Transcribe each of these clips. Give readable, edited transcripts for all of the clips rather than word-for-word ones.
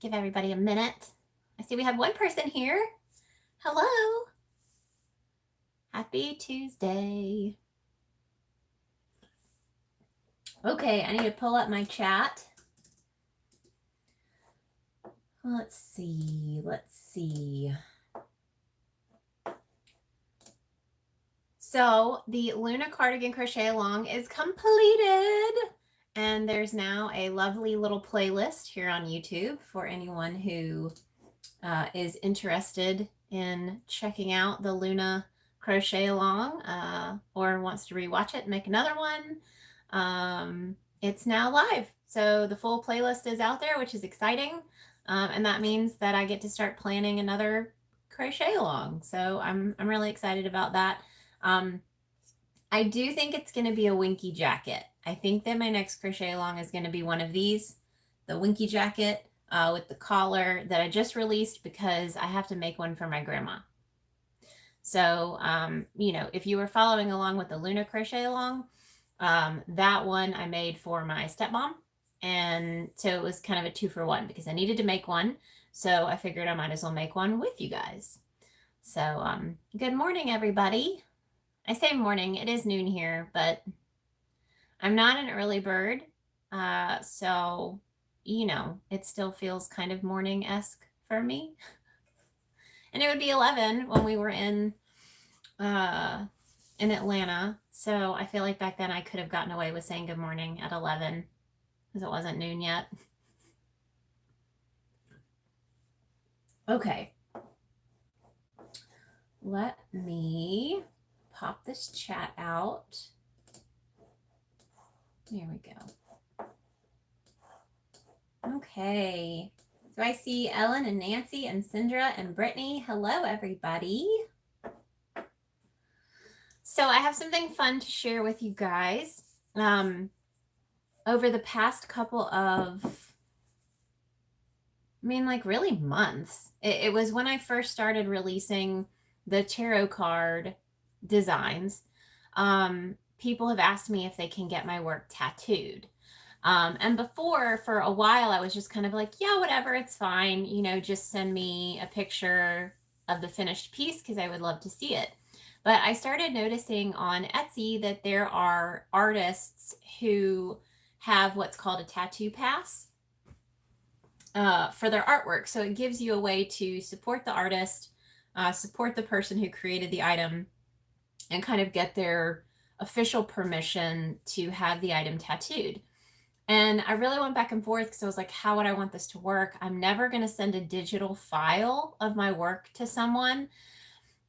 give everybody a minute. I see we have one person here. Hello. Happy Tuesday. Okay, I need to pull up my chat. Let's see. So the Luna Cardigan Crochet Along is completed. And there's now a lovely little playlist here on YouTube for anyone who is interested in checking out the Luna Crochet Along or wants to rewatch it and make another one. It's now live. So the full playlist is out there, which is exciting. And that means that I get to start planning another crochet along. So I'm really excited about that. I do think it's going to be a winky jacket. I think that my next crochet along is going to be one of these, the winky jacket with the collar that I just released because I have to make one for my grandma. So, you know, if you were following along with the Luna crochet along, that one I made for my stepmom. And so it was kind of a 2-for-1 because I needed to make one. So I figured I might as well make one with you guys. So, good morning, everybody. I say morning, it is noon here, but I'm not an early bird. So, you know, it still feels kind of morning-esque for me. And it would be 11 when we were in Atlanta. So I feel like back then I could have gotten away with saying good morning at 11 because it wasn't noon yet. Okay. Let me pop this chat out. There we go. Okay. So I see Ellen and Nancy and Sindra and Brittany. Hello, everybody. So I have something fun to share with you guys. Over the past couple of, really months, it was when I first started releasing the tarot card designs. People have asked me if they can get my work tattooed. And before, for a while, I was just kind of like, yeah, whatever, it's fine. You know, just send me a picture of the finished piece because I would love to see it. But I started noticing on Etsy that there are artists who have what's called a tattoo pass for their artwork. So it gives you a way to support the artist, support the person who created the item, and kind of get their official permission to have the item tattooed. And I really went back and forth because I was like, how would I want this to work? I'm never going to send a digital file of my work to someone.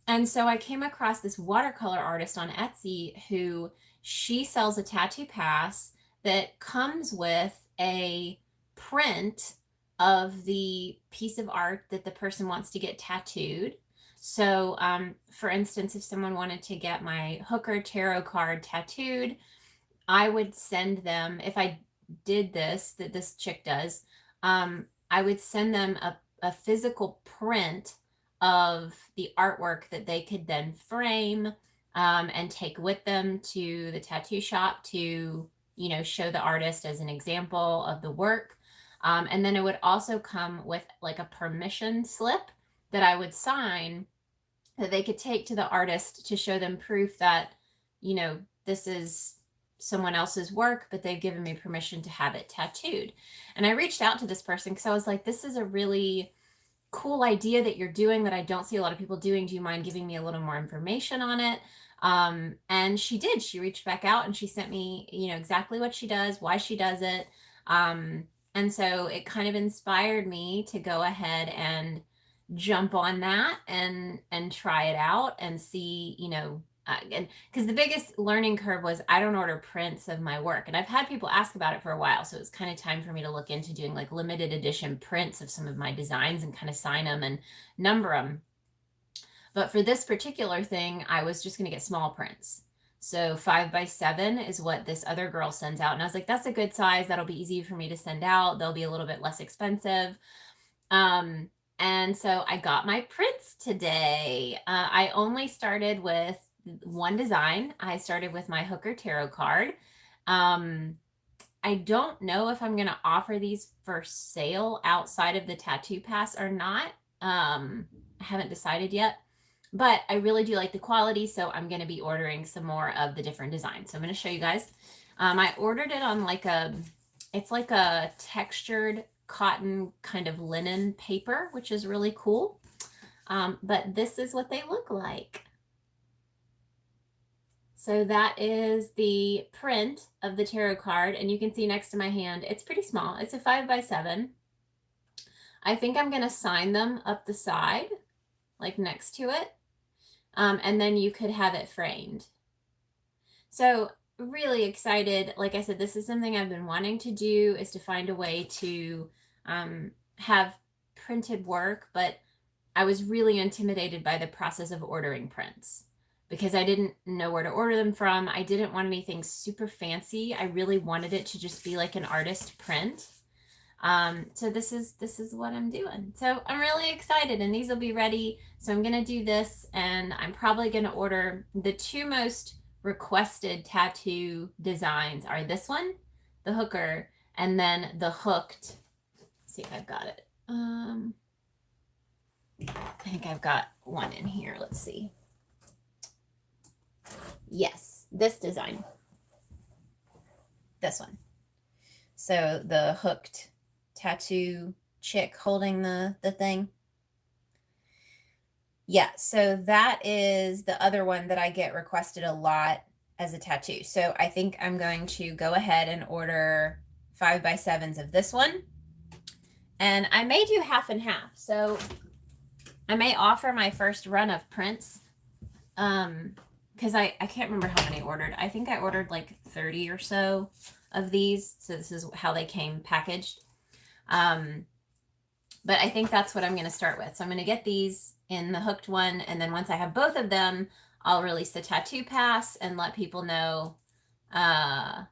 And so I came across this watercolor artist on Etsy who she sells a tattoo pass that comes with a print of the piece of art that the person wants to get tattooed. So, for instance, if someone wanted to get my Hooker tarot card tattooed, I would send them, if I did this, that this chick does, I would send them a physical print of the artwork that they could then frame and take with them to the tattoo shop to, you know, show the artist as an example of the work. And then it would also come with like a permission slip that I would sign that they could take to the artist to show them proof that, you know, this is someone else's work, but they've given me permission to have it tattooed. And I reached out to this person because I was like, this is a really cool idea that you're doing that I don't see a lot of people doing. Do you mind giving me a little more information on it? And she did. She reached back out and she sent me, you know, exactly what she does, why she does it. And so it kind of inspired me to go ahead and jump on that and try it out and see, you know, and because the biggest learning curve was I don't order prints of my work. And I've had people ask about it for a while. So it's kind of time for me to look into doing like limited edition prints of some of my designs and kind of sign them and number them. But for this particular thing, I was just going to get small prints. So 5x7 is what this other girl sends out. And I was like, that's a good size. That'll be easy for me to send out. They'll be a little bit less expensive. And so I got my prints today. I only started with one design. I started with my Hooker tarot card. I don't know if I'm going to offer these for sale outside of the Tattoo Pass or not. I haven't decided yet, but I really do like the quality, so I'm going to be ordering some more of the different designs. So I'm going to show you guys. I ordered it on it's like a textured cotton kind of linen paper, which is really cool. But this is what they look like. So that is the print of the tarot card, and you can see next to my hand, it's pretty small. It's a 5x7. I think I'm going to sign them up the side, like next to it, and then you could have it framed. So really excited. Like I said, this is something I've been wanting to do, is to find a way to have printed work, but I was really intimidated by the process of ordering prints because I didn't know where to order them from. I didn't want anything super fancy. I really wanted it to just be like an artist print. So this is what I'm doing. So I'm really excited, and these will be ready. So I'm going to do this, and I'm probably going to order the 2 most requested tattoo designs are this one, the hooker, and then the hooked. Let's see if I've got it. I think I've got one in here. Let's see. Yes, this design. This one. So the hooked tattoo chick holding the thing. Yeah, so that is the other one that I get requested a lot as a tattoo. So I think I'm going to go ahead and order 5x7s of this one. And I may do half and half. So I may offer my first run of prints, because I can't remember how many I ordered. I think I ordered like 30 or so of these. So this is how they came packaged. But I think that's what I'm going to start with. So I'm going to get these in the hooked one, and then once I have both of them, I'll release the tattoo pass and let people know. Yarn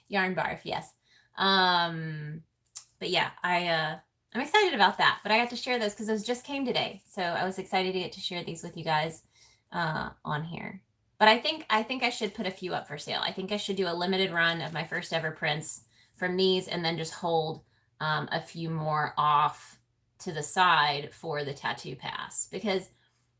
barf, yes. But yeah, I'm excited about that. But I got to share those because those just came today, so I was excited to get to share these with you guys on here. But I think I should put a few up for sale. I think I should do a limited run of my first ever prints from these, and then just hold a few more off to the side for the tattoo pass, because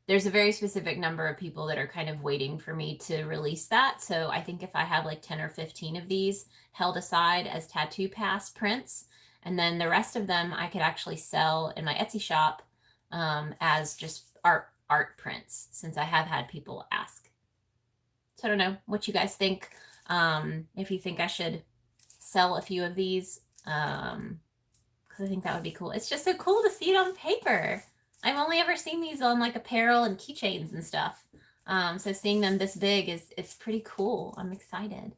there's a very specific number of people that are kind of waiting for me to release that. So I think if I have like 10 or 15 of these held aside as tattoo pass prints, and then the rest of them I could actually sell in my Etsy shop as just art prints, since I have had people ask. So I don't know what you guys think. If you think I should sell a few of these, because I think that would be cool. It's just so cool to see it on paper. I've only ever seen these on like apparel and keychains and stuff. So seeing them this big it's pretty cool. I'm excited.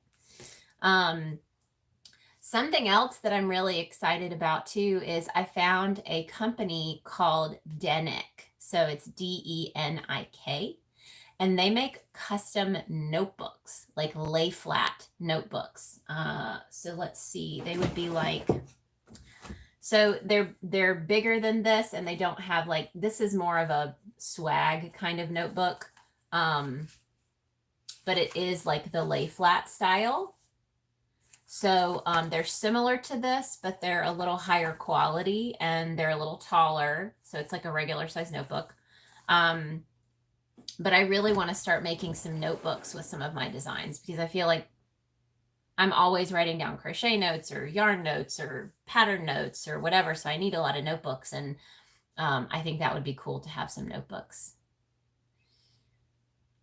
Something else that I'm really excited about too is I found a company called Denik. So it's DENIK. And they make custom notebooks, like lay flat notebooks. So let's see, they would be like, so they're bigger than this, and they don't have like, this is more of a swag kind of notebook. But it is like the lay flat style. So they're similar to this, but they're a little higher quality, and they're a little taller. So it's like a regular size notebook. But I really want to start making some notebooks with some of my designs, because I feel like I'm always writing down crochet notes or yarn notes or pattern notes or whatever. So I need a lot of notebooks, and I think that would be cool to have some notebooks.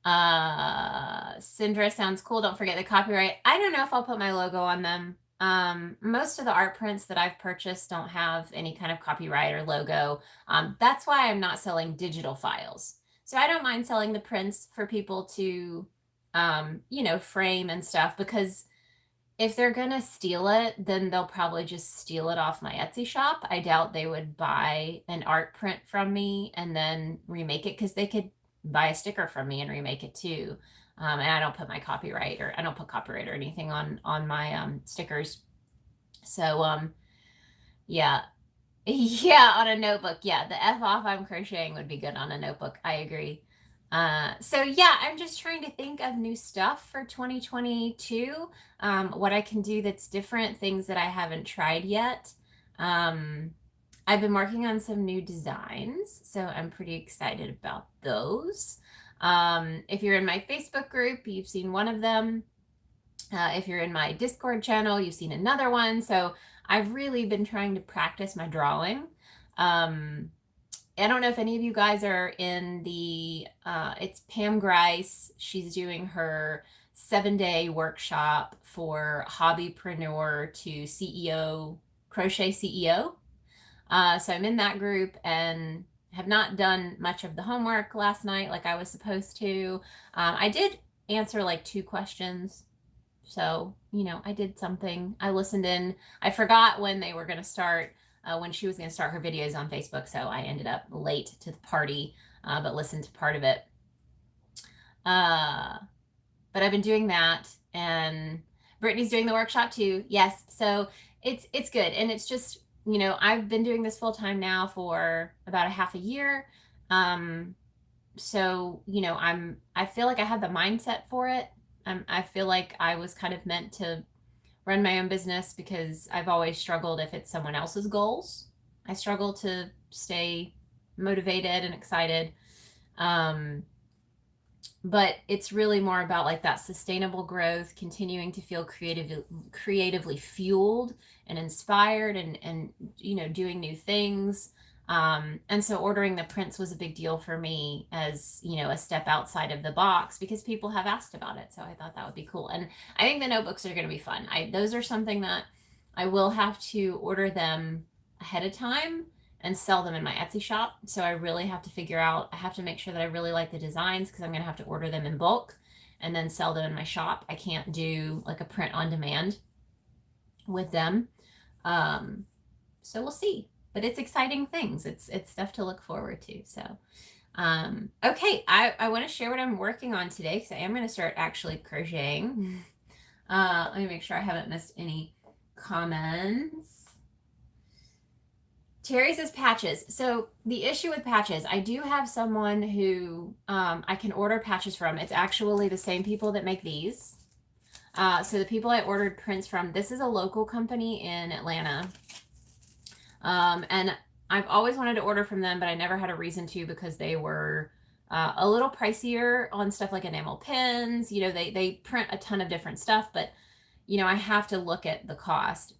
Sindra sounds cool. Don't forget the copyright. I don't know if I'll put my logo on them. Most of the art prints that I've purchased don't have any kind of copyright or logo. That's why I'm not selling digital files. So I don't mind selling the prints for people to, frame and stuff, because if they're going to steal it, then they'll probably just steal it off my Etsy shop. I doubt they would buy an art print from me and then remake it, because they could buy a sticker from me and remake it too. And I don't put my copyright, or I don't put copyright or anything on my stickers. So yeah. Yeah, on a notebook. Yeah, the F off I'm crocheting would be good on a notebook. I agree. So yeah, I'm just trying to think of new stuff for 2022. What I can do that's different, things that I haven't tried yet. Um, I've been working on some new designs, so I'm pretty excited about those. If you're in my Facebook group, you've seen one of them. If you're in my Discord channel, you've seen another one. So I've really been trying to practice my drawing. I don't know if any of you guys are in the, it's Pam Grice. She's doing her 7-day workshop for hobbypreneur to CEO, crochet CEO. So I'm in that group and have not done much of the homework last night like I was supposed to. I did answer like 2 questions. So, you know, I did something. I listened in. I forgot when they were going to start, when she was going to start her videos on Facebook. So I ended up late to the party, but listened to part of it. But I've been doing that, and Brittany's doing the workshop too. Yes. So it's good. And it's just, you know, I've been doing this full time now for about a half a year. So, you know, I feel like I have the mindset for it. I feel like I was kind of meant to run my own business because I've always struggled if it's someone else's goals. I struggle to stay motivated and excited. But it's really more about like that sustainable growth, continuing to feel creatively fueled and inspired, and you know, doing new things. And so ordering the prints was a big deal for me, as you know, a step outside of the box, because people have asked about it. So I thought that would be cool. And I think the notebooks are going to be fun. Those are something that I will have to order them ahead of time and sell them in my Etsy shop. So I really have to figure out, I have to make sure that I really like the designs, because I'm going to have to order them in bulk and then sell them in my shop. I can't do like a print on demand with them. So we'll see. But it's exciting things. It's stuff to look forward to. So, okay, I want to share what I'm working on today, because I am going to start actually crocheting. Let me make sure I haven't missed any comments. Terry says patches. So the issue with patches, I do have someone who I can order patches from. It's actually the same people that make these. So the people I ordered prints from, this is a local company in Atlanta. And I've always wanted to order from them, but I never had a reason to, because they were a little pricier on stuff like enamel pins. You know, they print a ton of different stuff, but you know, I have to look at the cost.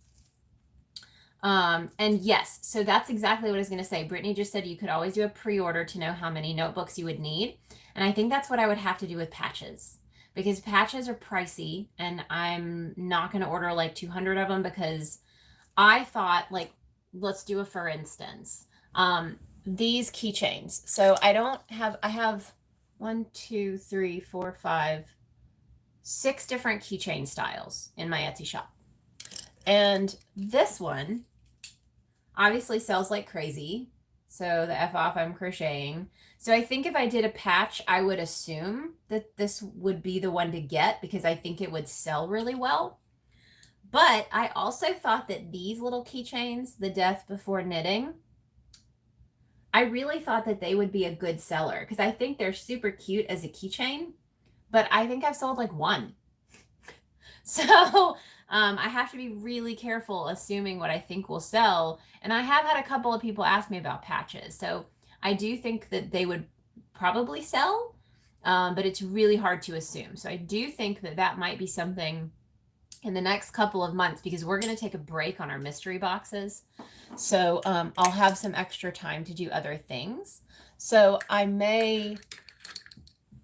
And yes, so that's exactly what I was going to say. Brittany just said you could always do a pre-order to know how many notebooks you would need. And I think that's what I would have to do with patches, because patches are pricey, and I'm not going to order like 200 of them, because I thought, like, let's do a, for instance, these keychains. So I have 1, 2, 3, 4, 5, 6 different keychain styles in my Etsy shop. And this one obviously sells like crazy. So the F off, I'm crocheting. So I think if I did a patch, I would assume that this would be the one to get, because I think it would sell really well. But I also thought that these little keychains, the Death Before Knitting, I really thought that they would be a good seller, because I think they're super cute as a keychain, but I think I've sold like 1. So I have to be really careful assuming what I think will sell. And I have had a couple of people ask me about patches. So I do think that they would probably sell, but it's really hard to assume. So I do think that that might be something in the next couple of months, because we're going to take a break on our mystery boxes. So I'll have some extra time to do other things. So I may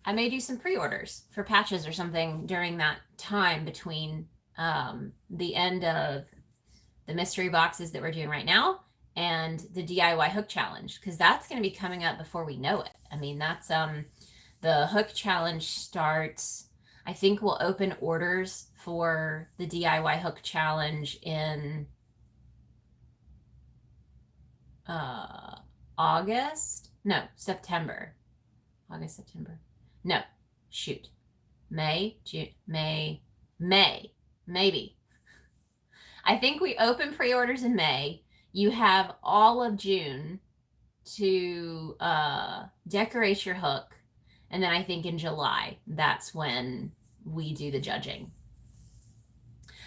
do some pre-orders for patches or something during that time between the end of the mystery boxes that we're doing right now and the DIY hook challenge, because that's going to be coming up before we know it. I mean, that's the hook challenge starts, I think we'll open orders for the DIY hook challenge in September. August, September. No, shoot. May, June, May, maybe. I think we open pre-orders in May. You have all of June to decorate your hook. And then I think in July, that's when we do the judging.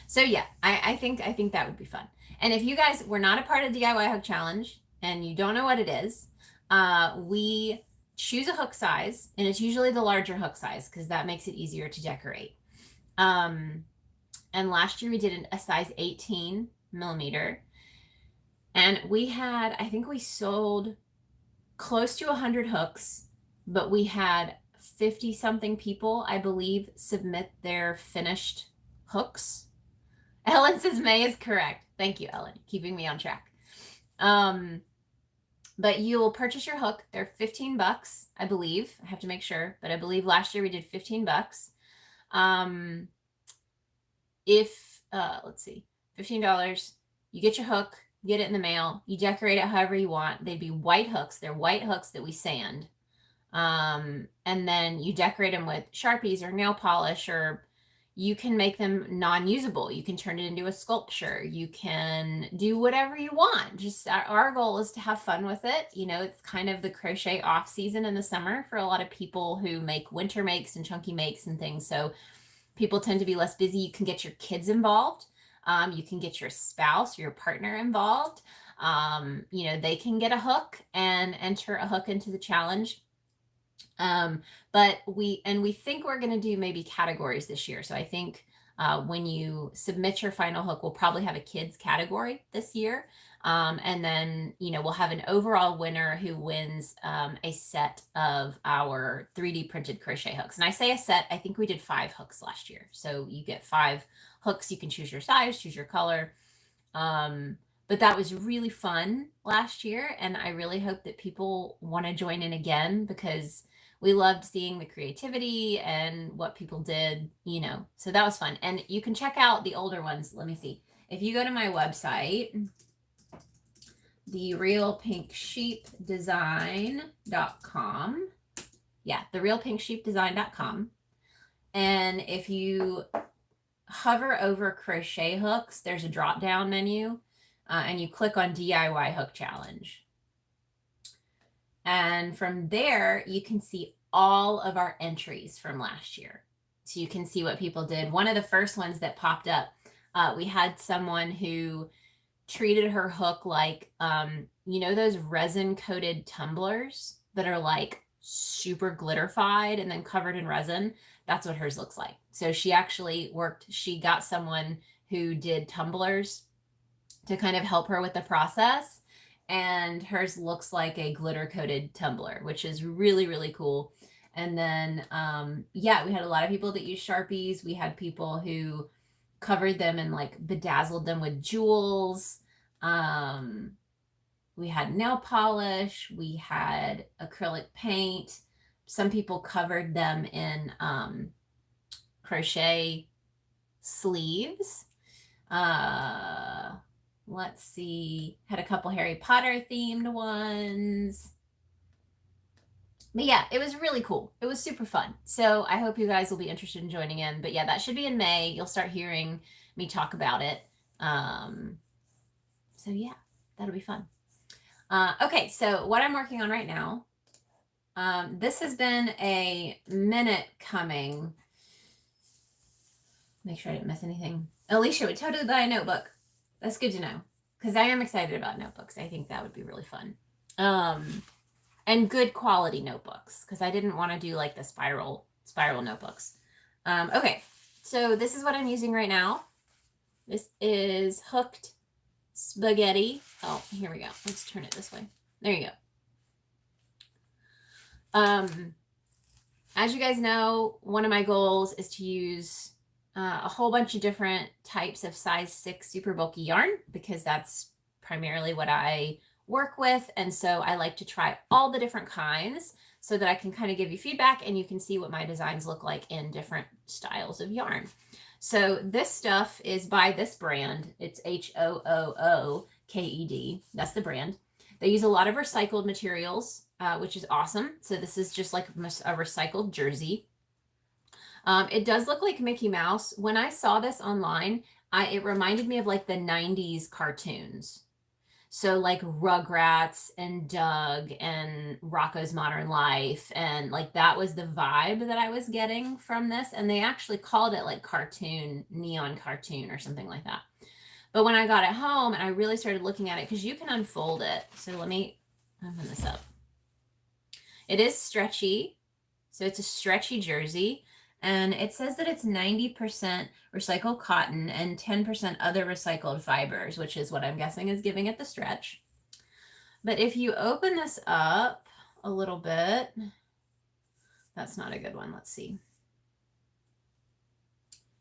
So yeah, I think that would be fun. And if you guys were not a part of the DIY Hook Challenge and you don't know what it is, we choose a hook size, and it's usually the larger hook size because that makes it easier to decorate. And last year we did a size 18 millimeter, and we had, I think we sold close to 100 hooks, but we had 50 something people, I believe, submit their finished hooks. Ellen says May is correct. Thank you, Ellen, keeping me on track. But you'll purchase your hook. They're $15, I believe. I have to make sure, but I believe last year we did $15. Let's see, $15, you get your hook, you get it in the mail, you decorate it however you want. They'd be white hooks. They're white hooks that we sand. And then you decorate them with Sharpies or nail polish, or you can make them non-usable. You can turn it into a sculpture. You can do whatever you want. Just our goal is to have fun with it. You know, it's kind of the crochet off season in the summer for a lot of people who make winter makes and chunky makes and things. So people tend to be less busy. You can get your kids involved. You can get your spouse or your partner involved. You know, they can get a hook and enter a hook into the challenge. But we think we're going to do maybe categories this year. So I think when you submit your final hook, we'll probably have a kids category this year. And then, you know, we'll have an overall winner who wins a set of our 3D printed crochet hooks. And I say a set, I think we did 5 hooks last year. So you get 5 hooks. You can choose your size, choose your color. But that was really fun last year. And I really hope that people want to join in again, because we loved seeing the creativity and what people did, you know, so that was fun. And you can check out the older ones. Let me see. If you go to my website, therealpinksheepdesign.com. Yeah, therealpinksheepdesign.com. And if you hover over crochet hooks, there's a drop down menu, and you click on DIY Hook Challenge. And from there, you can see all of our entries from last year. So you can see what people did. One of the first ones that popped up, we had someone who treated her hook like, you know, those resin coated tumblers that are like super glitterified and then covered in resin. That's what hers looks like. So she actually she got someone who did tumblers to kind of help her with the process. And hers looks like a glitter coated tumbler, which is really, really cool. And then, yeah, we had a lot of people that used Sharpies. We had people who covered them and like bedazzled them with jewels. We had nail polish. We had acrylic paint. Some people covered them in crochet sleeves. Let's see, had a couple Harry Potter themed ones. But yeah, it was really cool. It was super fun. So I hope you guys will be interested in joining in. But yeah, that should be in May. You'll start hearing me talk about it. So yeah, that'll be fun. Okay, so what I'm working on right now, this has been a minute coming. Make sure I didn't miss anything. Alicia would totally buy a notebook. That's good to know, because I am excited about notebooks. I think that would be really fun. And good quality notebooks, because I didn't want to do like the spiral notebooks. Okay, so this is what I'm using right now. This is Hooked Spaghetti. Oh, here we go. Let's turn it this way. There you go. As you guys know, one of my goals is to use a whole bunch of different types of size 6 super bulky yarn, because that's primarily what I work with. And so I like to try all the different kinds so that I can kind of give you feedback and you can see what my designs look like in different styles of yarn. So this stuff is by this brand. It's Hooked. That's the brand. They use a lot of recycled materials, which is awesome. So this is just like a recycled jersey. It does look like Mickey Mouse. When I saw this online, it reminded me of like the 90s cartoons. So like Rugrats and Doug and Rocco's Modern Life, and like that was the vibe that I was getting from this. And they actually called it like cartoon, neon cartoon or something like that. But when I got it home and I really started looking at it, because you can unfold it. So let me open this up. It is stretchy. So it's a stretchy jersey. And it says that it's 90% recycled cotton and 10% other recycled fibers, which is what I'm guessing is giving it the stretch. But if you open this up a little bit, that's not a good one. Let's see.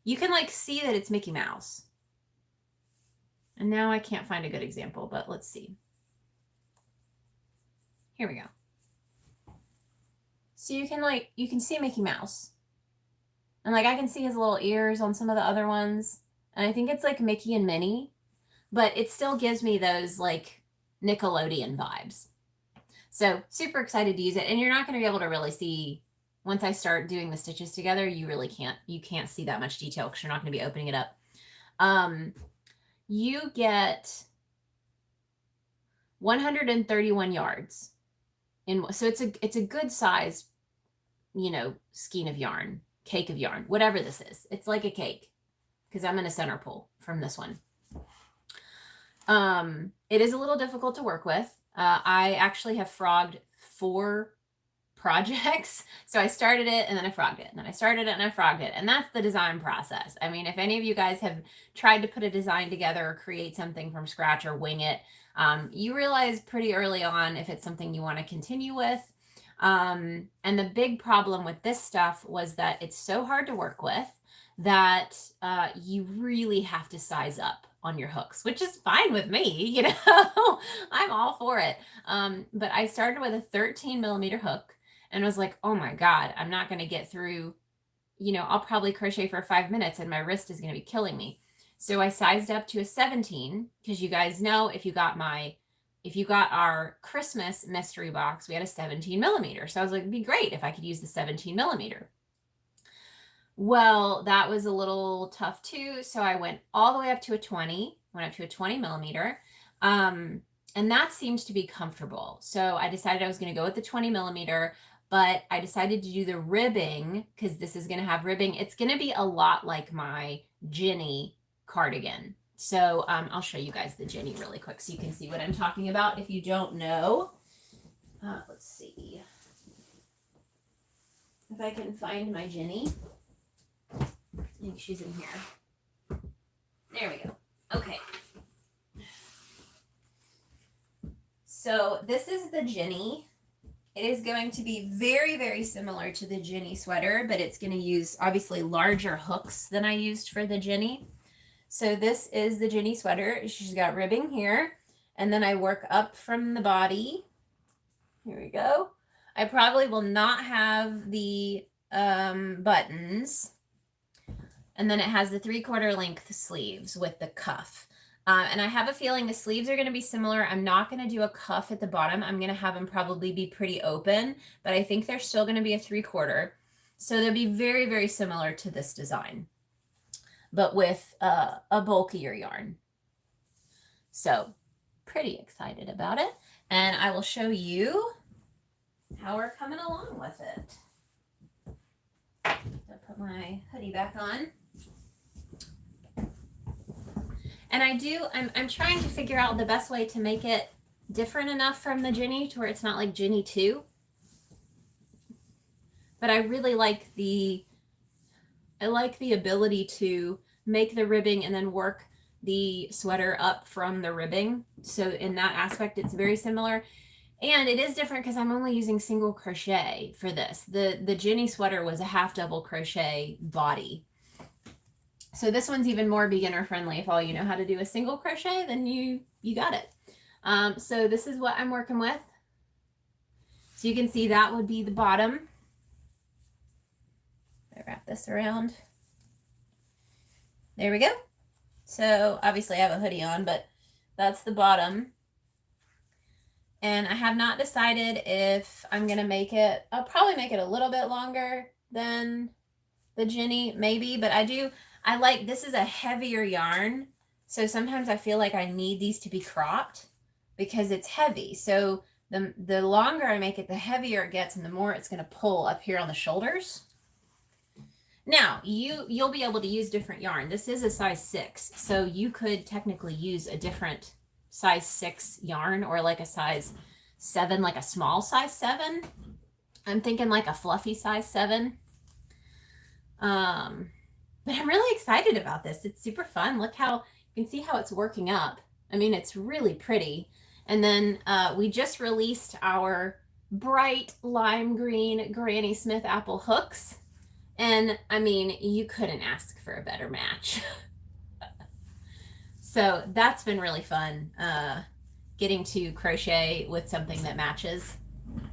You can like see that it's Mickey Mouse. And now I can't find a good example, but let's see. Here we go. So you can see Mickey Mouse. And like I can see his little ears on some of the other ones. And I think it's like Mickey and Minnie, but it still gives me those like Nickelodeon vibes. So super excited to use it. And you're not going to be able to really see, once I start doing the stitches together, you can't see that much detail because you're not going to be opening it up. You get 131 yards. So it's a good size, skein of yarn. Cake of yarn, whatever this is. It's like a cake because I'm in a center pull from this one. It is a little difficult to work with. I actually have frogged 4 projects. So I started it and then I frogged it, and then I started it and I frogged it. And that's the design process. I mean, if any of you guys have tried to put a design together or create something from scratch or wing it, you realize pretty early on if it's something you want to continue with. And the big problem with this stuff was that it's so hard to work with that you really have to size up on your hooks, which is fine with me, I'm all for it. But I started with a 13 millimeter hook and was like, oh my God, I'm not going to get through, I'll probably crochet for 5 minutes and my wrist is going to be killing me. So I sized up to a 17 because you guys know if you got our Christmas mystery box, we had a 17 millimeter. So I was like, it'd be great if I could use the 17 millimeter. Well, that was a little tough too. So I went all the way up to a 20 millimeter. And that seemed to be comfortable. So I decided I was going to go with the 20 millimeter, but I decided to do the ribbing because this is going to have ribbing. It's going to be a lot like my Jenny cardigan. So I'll show you guys the Jenny really quick so you can see what I'm talking about if you don't know. Let's see if I can find my Jenny. I think she's in here. There we go. Okay. So this is the Jenny. It is going to be very, very similar to the Jenny sweater, but it's going to use obviously larger hooks than I used for the Jenny. So this is the Jenny sweater. She's got ribbing here, and then I work up from the body. Here we go. I probably will not have the buttons. And then it has the 3/4 length sleeves with the cuff. And I have a feeling the sleeves are going to be similar. I'm not going to do a cuff at the bottom. I'm going to have them probably be pretty open, but I think they're still going to be a 3/4. So they'll be very, very similar to this design, but with a bulkier yarn. So pretty excited about it. And I will show you how we're coming along with it. I'll put my hoodie back on. And I'm trying to figure out the best way to make it different enough from the Jenny to where it's not like Jenny 2. But I really like the ability to make the ribbing and then work the sweater up from the ribbing. So in that aspect, it's very similar. And it is different because I'm only using single crochet for this. The Jenny sweater was a half double crochet body. So this one's even more beginner friendly. If all you know how to do is single crochet, then you got it. So this is what I'm working with. So you can see that would be the bottom. I wrap this around. There we go. So obviously I have a hoodie on, but that's the bottom. And I have not decided if I'm going to make it, I'll probably make it a little bit longer than the Jenny, maybe, but I like, this is a heavier yarn. So sometimes I feel like I need these to be cropped. because it's heavy. So the longer I make it, the heavier it gets and the more it's going to pull up here on the shoulders. Now, you'll be able to use different yarn. This is a size 6, so you could technically use a different size 6 yarn, or like a size 7, like a small size 7. I'm thinking like a fluffy size 7. But I'm really excited about this. It's super fun. Look how, you can see how it's working up. I mean, it's really pretty. And then we just released our bright lime green Granny Smith apple hooks. And I mean, you couldn't ask for a better match. So that's been really fun, getting to crochet with something that matches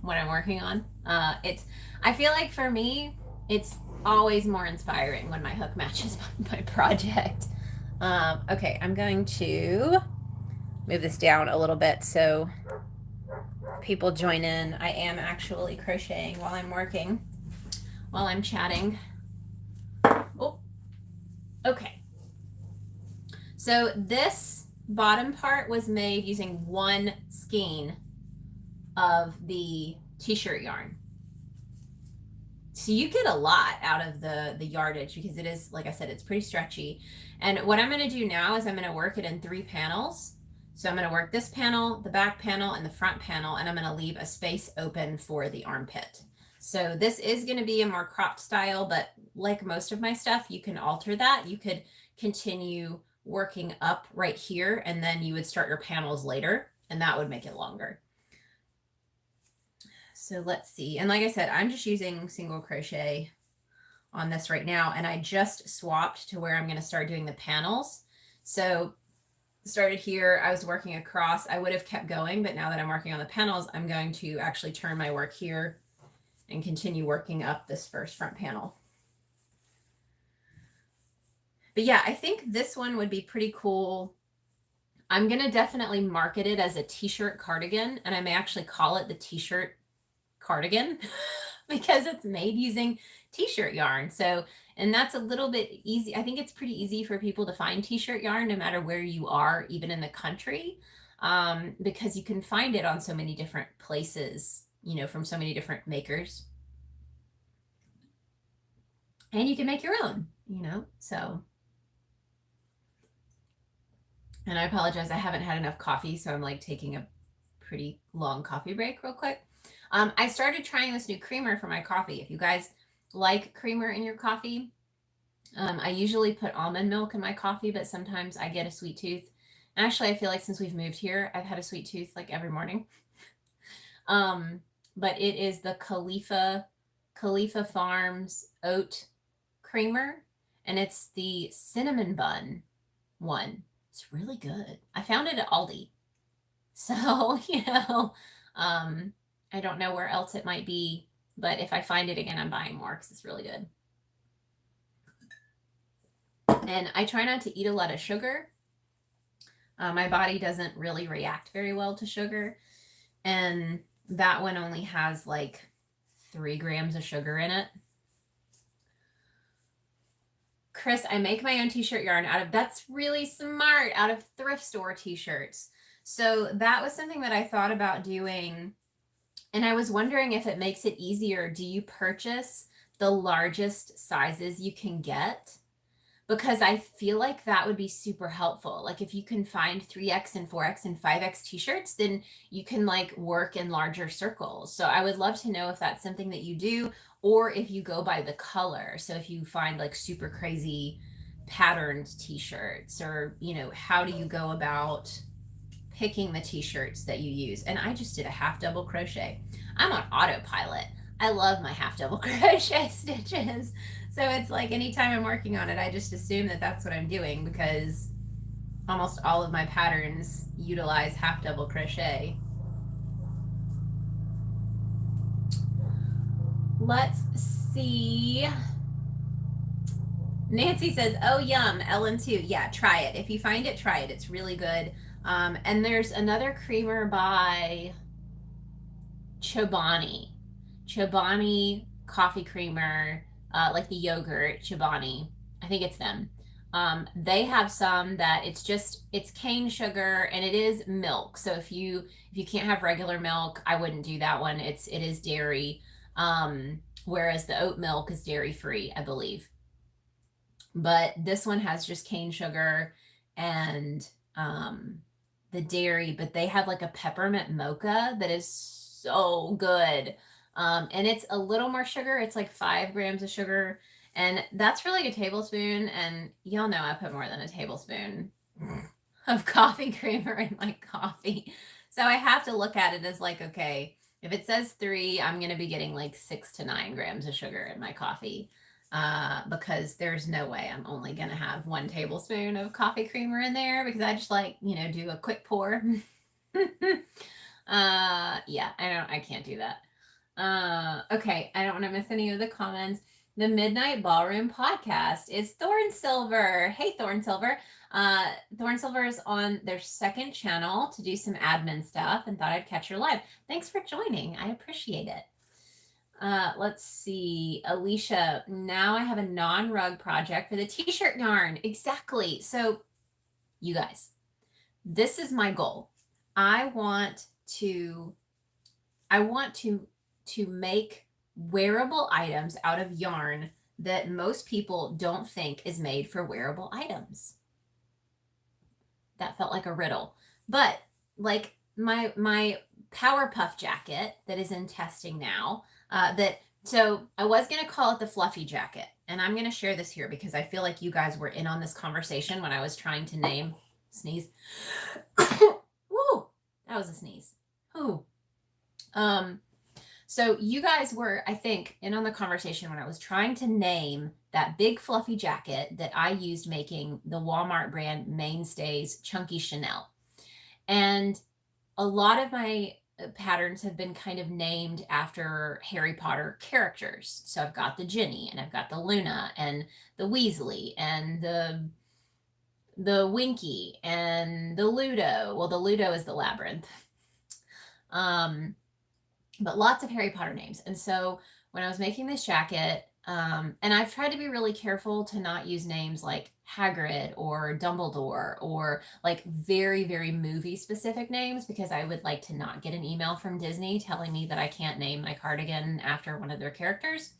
what I'm working on. I feel like for me, it's always more inspiring when my hook matches my project. Okay, I'm going to move this down a little bit so people join in. I am actually crocheting while I'm working, while I'm chatting. Oh, okay. So this bottom part was made using 1 skein of the t-shirt yarn. So you get a lot out of the yardage because it is, like I said, it's pretty stretchy. And what I'm going to do now is I'm going to work it in 3 panels. So I'm going to work this panel, the back panel, and the front panel, and I'm going to leave a space open for the armpit. So this is going to be a more cropped style, but like most of my stuff, you can alter that. You could continue working up right here, and then you would start your panels later, and that would make it longer. So let's see. And like I said, I'm just using single crochet on this right now, and I just swapped to where I'm going to start doing the panels. So started here, I was working across. I would have kept going, but now that I'm working on the panels, I'm going to actually turn my work here and continue working up this first front panel. But yeah, I think this one would be pretty cool. I'm going to definitely market it as a t-shirt cardigan, and I may actually call it the t-shirt cardigan because it's made using t-shirt yarn. So, and that's a little bit easy. I think it's pretty easy for people to find t-shirt yarn no matter where you are, even in the country, because you can find it on so many different places, you know, from so many different makers. And you can make your own, you know, so. And I apologize, I haven't had enough coffee, so I'm like taking a pretty long coffee break real quick. I started trying this new creamer for my coffee. If you guys like creamer in your coffee, I usually put almond milk in my coffee, but sometimes I get a sweet tooth. Actually, I feel like since we've moved here, I've had a sweet tooth like every morning. But it is the Khalifa Farms oat creamer, and it's the cinnamon bun one. It's really good. I found it at Aldi. So, you know, I don't know where else it might be, but if I find it again, I'm buying more because it's really good. And I try not to eat a lot of sugar. My body doesn't really react very well to sugar. And that one only has like 3 grams of sugar in it. Chris, I make my own t-shirt yarn that's really smart, out of thrift store t-shirts. So that was something that I thought about doing. And I was wondering if it makes it easier. Do you purchase the largest sizes you can get? Because I feel like that would be super helpful. Like if you can find 3X and 4X and 5X t-shirts, then you can like work in larger circles. So I would love to know if that's something that you do, or if you go by the color. So if you find like super crazy patterned t-shirts, or, you know, how do you go about picking the t-shirts that you use? And I just did a half double crochet. I'm on autopilot. I love my half double crochet stitches. So it's like anytime I'm working on it, I just assume that that's what I'm doing, because almost all of my patterns utilize half double crochet. Let's see. Nancy says, oh, yum, Ellen too. Yeah, try it. If you find it, try it. It's really good. And there's another creamer by Chobani coffee creamer, like the yogurt Chobani. I think it's them. They have some that it's cane sugar and it is milk. So if you can't have regular milk, I wouldn't do that one. It is dairy. Whereas the oat milk is dairy free, I believe. But this one has just cane sugar and the dairy, but they have like a peppermint mocha that is so good. And it's a little more sugar. It's like 5 grams of sugar. And that's really a tablespoon. And y'all know I put more than a tablespoon of coffee creamer in my coffee. So I have to look at it as like, okay, if it says 3, I'm going to be getting like 6 to 9 grams of sugar in my coffee. Because there's no way I'm only going to have 1 tablespoon of coffee creamer in there because I just like, do a quick pour. Yeah, I can't do that. Okay, I don't want to miss any of the comments. The Midnight Ballroom podcast is Thorn Silver. Hey, Thorn Silver. Thorn Silver is on their 2nd channel to do some admin stuff and thought I'd catch her live. Thanks for joining. I appreciate it. Let's see. Alicia, now I have a non-rug project for the t-shirt yarn. Exactly. So you guys, this is my goal. I want to make wearable items out of yarn that most people don't think is made for wearable items. That felt like a riddle. But like my Power Puff jacket that is in testing now, so I was going to call it the fluffy jacket, and I'm going to share this here because I feel like you guys were in on this conversation when I was trying to name, sneeze. Woo, that was a sneeze. Ooh. So you guys were, I think, in on the conversation when I was trying to name that big fluffy jacket that I used making the Walmart brand Mainstays Chunky Chanel. And a lot of my patterns have been kind of named after Harry Potter characters. So I've got the Ginny and I've got the Luna and the Weasley and the Winky and the Ludo. Well, the Ludo is the labyrinth. But lots of Harry Potter names. And so when I was making this jacket, and I've tried to be really careful to not use names like Hagrid or Dumbledore or like very, very movie specific names because I would like to not get an email from Disney telling me that I can't name my cardigan after one of their characters.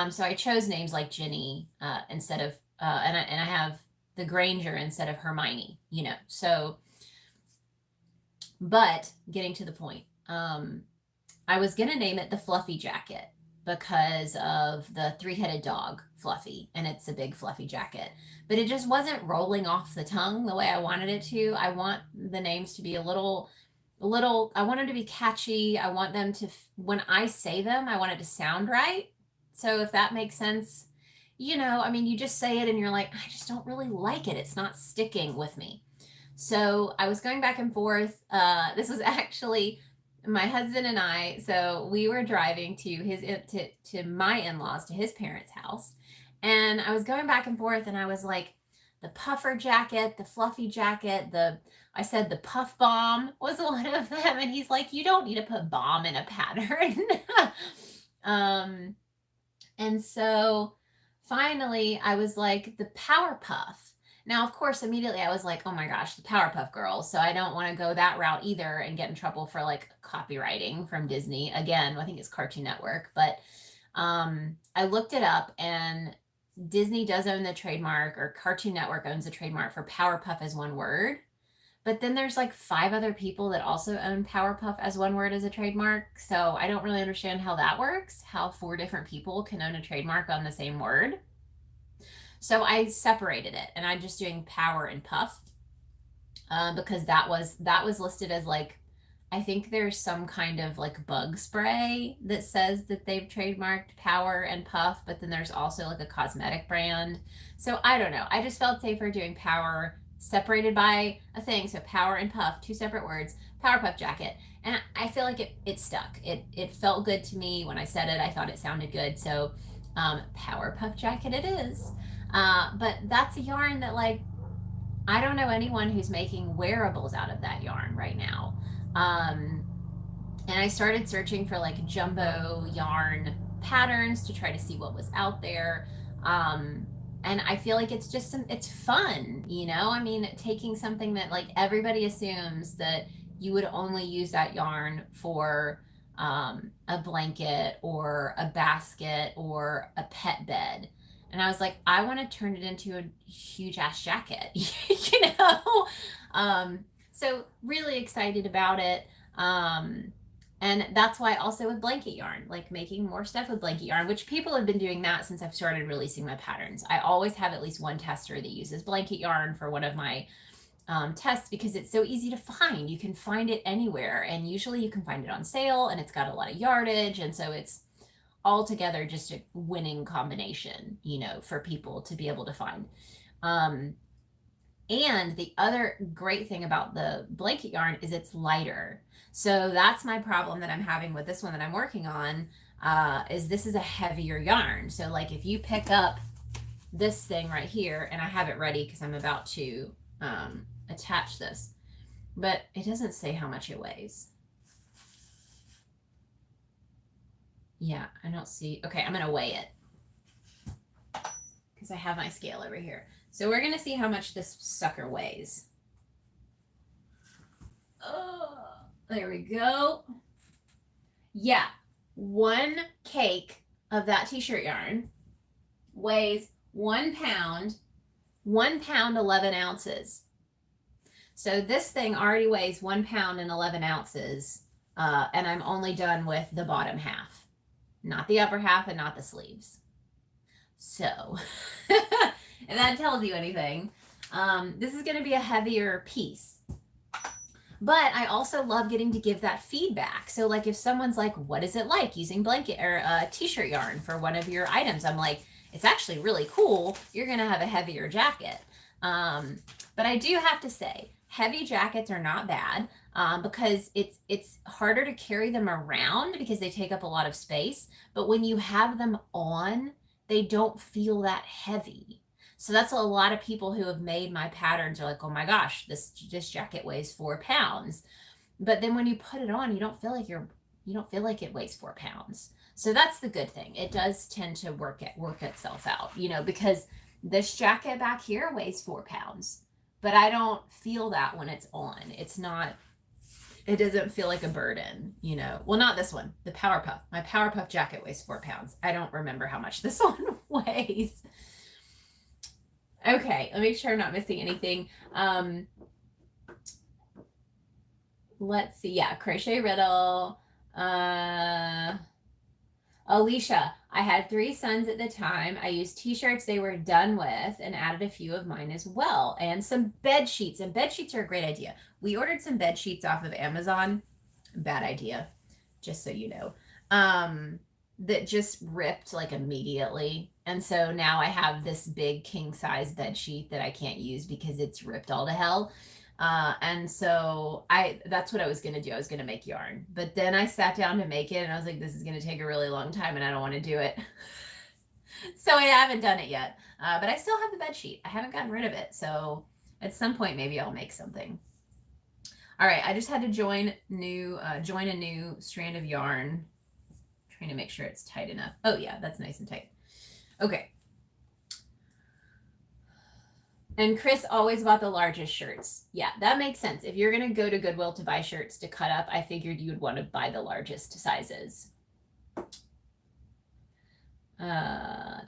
So I chose names like Ginny instead of, and I have the Granger instead of Hermione, so, but getting to the point, I was going to name it the Fluffy Jacket because of the 3-headed dog, Fluffy, and it's a big fluffy jacket. But it just wasn't rolling off the tongue the way I wanted it to. I want the names to be a little, I want them to be catchy. I want them to, when I say them, I want it to sound right. So if that makes sense, you just say it and you're like, I just don't really like it. It's not sticking with me. So I was going back and forth. This was actually my husband and I, so we were driving to my in-laws, to his parents' house, and I was going back and forth, and I was like, the puffer jacket, the fluffy jacket, I said the puff bomb was one of them, and he's like, you don't need to put bomb in a pattern. And so finally I was like, the Power Puff. Now, of course, immediately I was like, oh my gosh, the Powerpuff Girls. So I don't want to go that route either and get in trouble for like copywriting from Disney. Again, I think it's Cartoon Network. But I looked it up and Disney does own the trademark, or Cartoon Network owns the trademark for Powerpuff as one word. But then there's like 5 other people that also own Powerpuff as one word as a trademark. So I don't really understand how that works, how 4 different people can own a trademark on the same word. So I separated it and I'm just doing Power and Puff because that was listed as like, I think there's some kind of like bug spray that says that they've trademarked Power and Puff, but then there's also like a cosmetic brand. So I don't know. I just felt safer doing Power separated by a thing. So Power and Puff, 2 separate words, Powerpuff jacket. And I feel like it stuck. It felt good to me when I said it. I thought it sounded good. So Powerpuff jacket it is. But that's a yarn that like, I don't know anyone who's making wearables out of that yarn right now. And I started searching for like jumbo yarn patterns to try to see what was out there. And I feel like it's just it's fun, you know? I mean, taking something that like everybody assumes that you would only use that yarn for a blanket or a basket or a pet bed. And I was like, I want to turn it into a huge ass jacket, you know? So really excited about it. And that's why also with blanket yarn, like making more stuff with blanket yarn, which people have been doing that since I've started releasing my patterns. I always have at least one tester that uses blanket yarn for one of my tests because it's so easy to find. You can find it anywhere, and usually you can find it on sale, and it's got a lot of yardage, and so it's altogether just a winning combination, you know, for people to be able to find. And the other great thing about the blanket yarn is it's lighter. So that's my problem that I'm having with this one that I'm working on, is this is a heavier yarn. So like if you pick up this thing right here, and I have it ready because I'm about to attach this, but it doesn't say how much it weighs. Yeah, I don't see. Okay, I'm going to weigh it because I have my scale over here. So we're going to see how much this sucker weighs. Oh, there we go. Yeah, 1 cake of that t-shirt yarn weighs 1 pound, 1 pound, 11 ounces. So this thing already weighs 1 pound and 11 ounces. And I'm only done with the bottom half, not the upper half and not the sleeves. So if that tells you anything, this is going to be a heavier piece. But I also love getting to give that feedback. So like if someone's like, what is it like using blanket or t-shirt yarn for one of your items? I'm like, it's actually really cool. You're going to have a heavier jacket. But I do have to say, heavy jackets are not bad because it's harder to carry them around because they take up a lot of space. But when you have them on, they don't feel that heavy. So that's a lot of people who have made my patterns are like, oh my gosh, this jacket weighs 4 pounds. But then when you put it on, you don't feel like it weighs 4 pounds. So that's the good thing. It does tend to work itself out, you know, because this jacket back here weighs 4 pounds, but I don't feel that when it's on. It doesn't feel like a burden, you know. Well, not this one, the Powerpuff. My Powerpuff jacket weighs 4 pounds. I don't remember how much this one weighs. Okay, let me make sure I'm not missing anything. Let's see. Yeah, Crochet Riddle. Alicia, I had 3 sons at the time. I used t-shirts they were done with and added a few of mine as well. And some bed sheets. And bed sheets are a great idea. We ordered some bed sheets off of Amazon. Bad idea, just so you know. That just ripped like immediately. And so now I have this big king size bed sheet that I can't use because it's ripped all to hell. And so that's what I was going to do. I was going to make yarn, but then I sat down to make it and I was like, this is going to take a really long time and I don't want to do it. So I haven't done it yet. But I still have the bed sheet. I haven't gotten rid of it. So at some point, maybe I'll make something. All right. I just had to join a new strand of yarn. Trying to make sure it's tight enough. Oh yeah, that's nice and tight. Okay. And Chris always bought the largest shirts. Yeah, that makes sense. If you're going to go to Goodwill to buy shirts to cut up, I figured you would want to buy the largest sizes. The